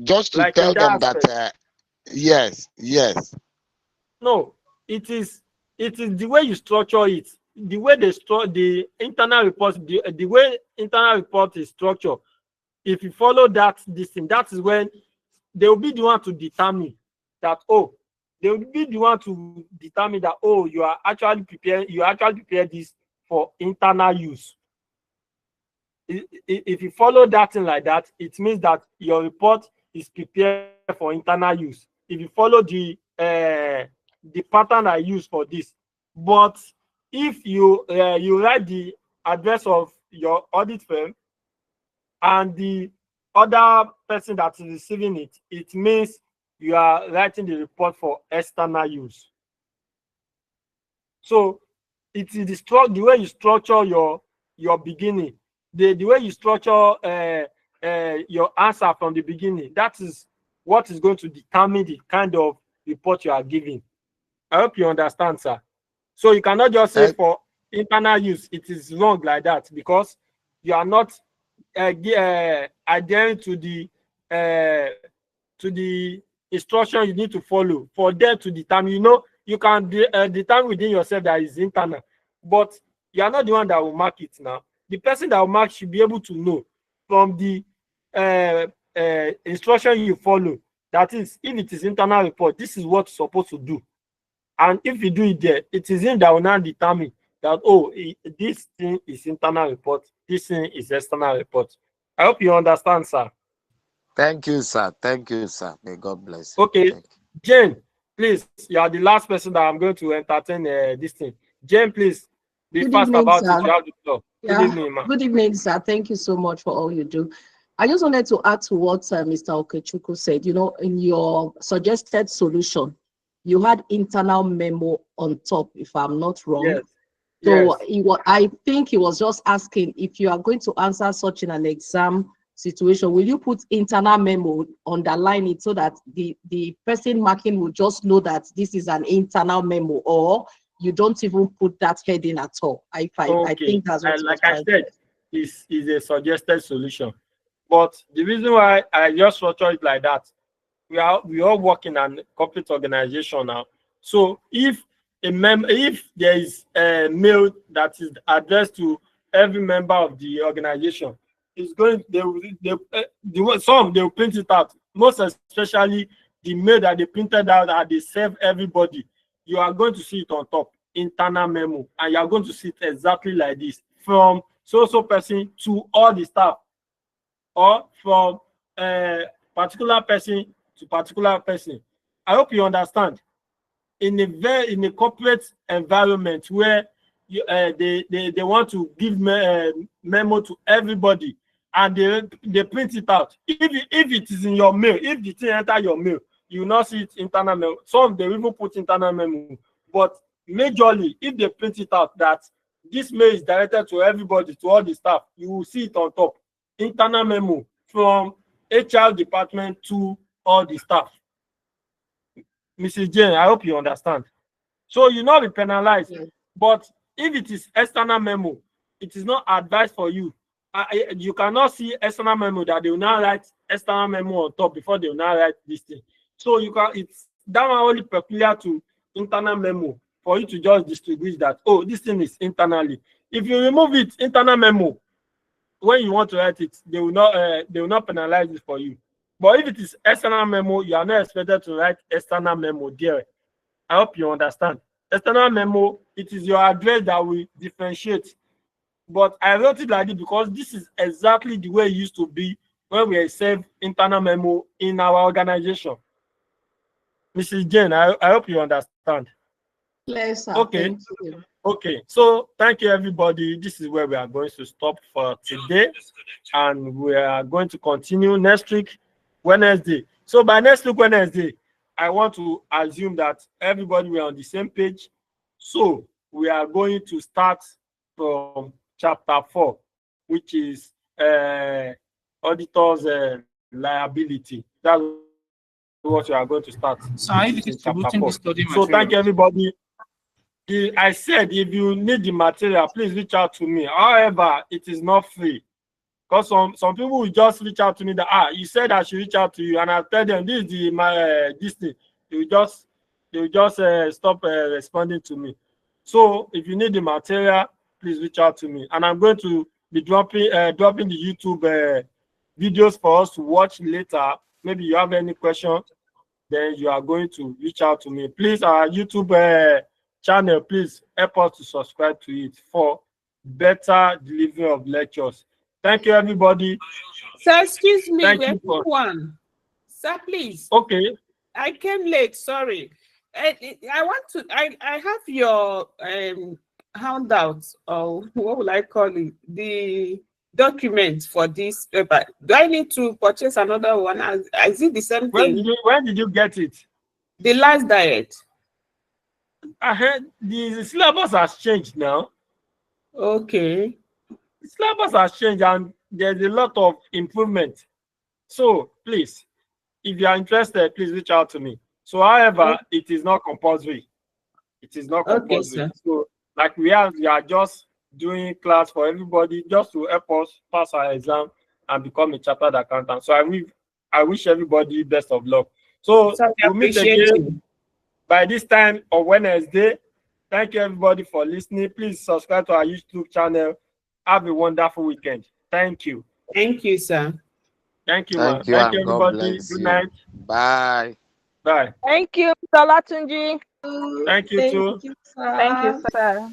Just to like tell them that yes. No, it is the way you structure it, the way they structure the internal report, the way internal report is structured. If you follow that, this thing, that is when they will be the one to determine that, oh, they will be the one to determine that, oh, you actually prepare this for internal use. If you follow that thing like that, it means that your report is prepared for internal use. If you follow the pattern I use for this, but if you write the address of your audit firm and the other person that is receiving it, it means you are writing the report for external use. So it is the way you structure your beginning, the way you structure your answer from the beginning. That is what is going to determine the kind of report you are giving. I hope you understand, sir. So you cannot just say for internal use, it is wrong like that, because you are not adhering to the instruction you need to follow for them to determine. You know, you can determine within yourself that is internal, but you are not the one that will mark it now. The person that will mark should be able to know from the instruction you follow, that is, if it is internal report, this is what you're supposed to do. And if you do it there, it is him that will now determine that, oh, this thing is internal report, this thing is external report. I hope you understand, sir. Thank you, sir. Thank you, sir. May God bless you. Okay, Jane, please, you are the last person that I'm going to entertain this thing. Jane, please, be fast about it. You have the floor. Yeah. Good evening, ma'am. Good evening, sir. Thank you so much for all you do. I just wanted to add to what Mr. Okechukwu said. You know, in your suggested solution, you had internal memo on top, if I'm not wrong. Yes. So yes. I think he was just asking, if you are going to answer such in an exam situation, will you put internal memo, underline it, so that the person marking will just know that this is an internal memo, or you don't even put that heading at all? I think that's what like I said, is a suggested solution. But the reason why I just structure it like that, we all work in a corporate organization now. So if there is a mail that is addressed to every member of the organization, it's going, they will print it out. Most especially the mail that they printed out and they serve everybody. You are going to see it on top, internal memo, and you are going to see it exactly like this, from so person to all the staff, or from particular person to particular person. I hope you understand. In a corporate environment where they want to give memo to everybody, and they print it out. If it is in your mail, if the thing enter your mail, you will not see it internal memo. Some they even put internal memo, but majorly, if they print it out that this mail is directed to everybody, to all the staff, you will see it on top. Internal memo from HR department to all the staff. Mrs. Jane, I hope you understand. So you not be penalized. Yes. But if it is external memo, it is not advised for you. You cannot see external memo that they will now write external memo on top before they will now write this thing. So you can, it's that one only peculiar to internal memo for you to just distinguish that, oh, this thing is internally. If you remove it, internal memo, when you want to write it, they will not penalize it for you. But if it is external memo, you are not expected to write external memo there. I hope you understand. External memo, it is your address that will differentiate. But I wrote it like this because this is exactly the way it used to be when we save internal memo in our organization. Mrs. Jane, I hope you understand. Yes, sir. Okay. Okay, so thank you, everybody. This is where we are going to stop for today, and we are going to continue next week, Wednesday. So by next week, Wednesday, I want to assume that everybody will be on the same page. So we are going to start from chapter 4, which is auditor's liability. That's what we are going to start. So thank you, everybody. I said, if you need the material, please reach out to me. However, it is not free. Because some people will just reach out to me that, you said I should reach out to you, and I'll tell them this is this thing. They will just stop responding to me. So if you need the material, please reach out to me. And I'm going to be dropping the YouTube videos for us to watch later. Maybe you have any question, then you are going to reach out to me. Please, our YouTube channel, please help us to subscribe to it for better delivery of lectures. Thank you, everybody. Sir, excuse me, one. Sir, please. Okay. I came late, sorry. I have your handout, or what will I call it? The document for this paper. Do I need to purchase another one? Is it the same thing? When did you get it? The last diet. I heard the syllabus has changed now. Okay. The syllabus has changed and there's a lot of improvement. So please, if you are interested, please reach out to me. So however, it is not compulsory. It is not compulsory. Okay, so like we are just doing class for everybody just to help us pass our exam and become a chartered accountant. So I wish everybody best of luck. So we'll meet again by this time on Wednesday. Thank you everybody for listening. Please subscribe to our YouTube channel. Have a wonderful weekend. Thank you. Thank you, sir. Thank you, man. Thank you, everybody. Good night. Bye. Bye. Thank you, Mr. Latunji. Thank you, too. Thank you, sir.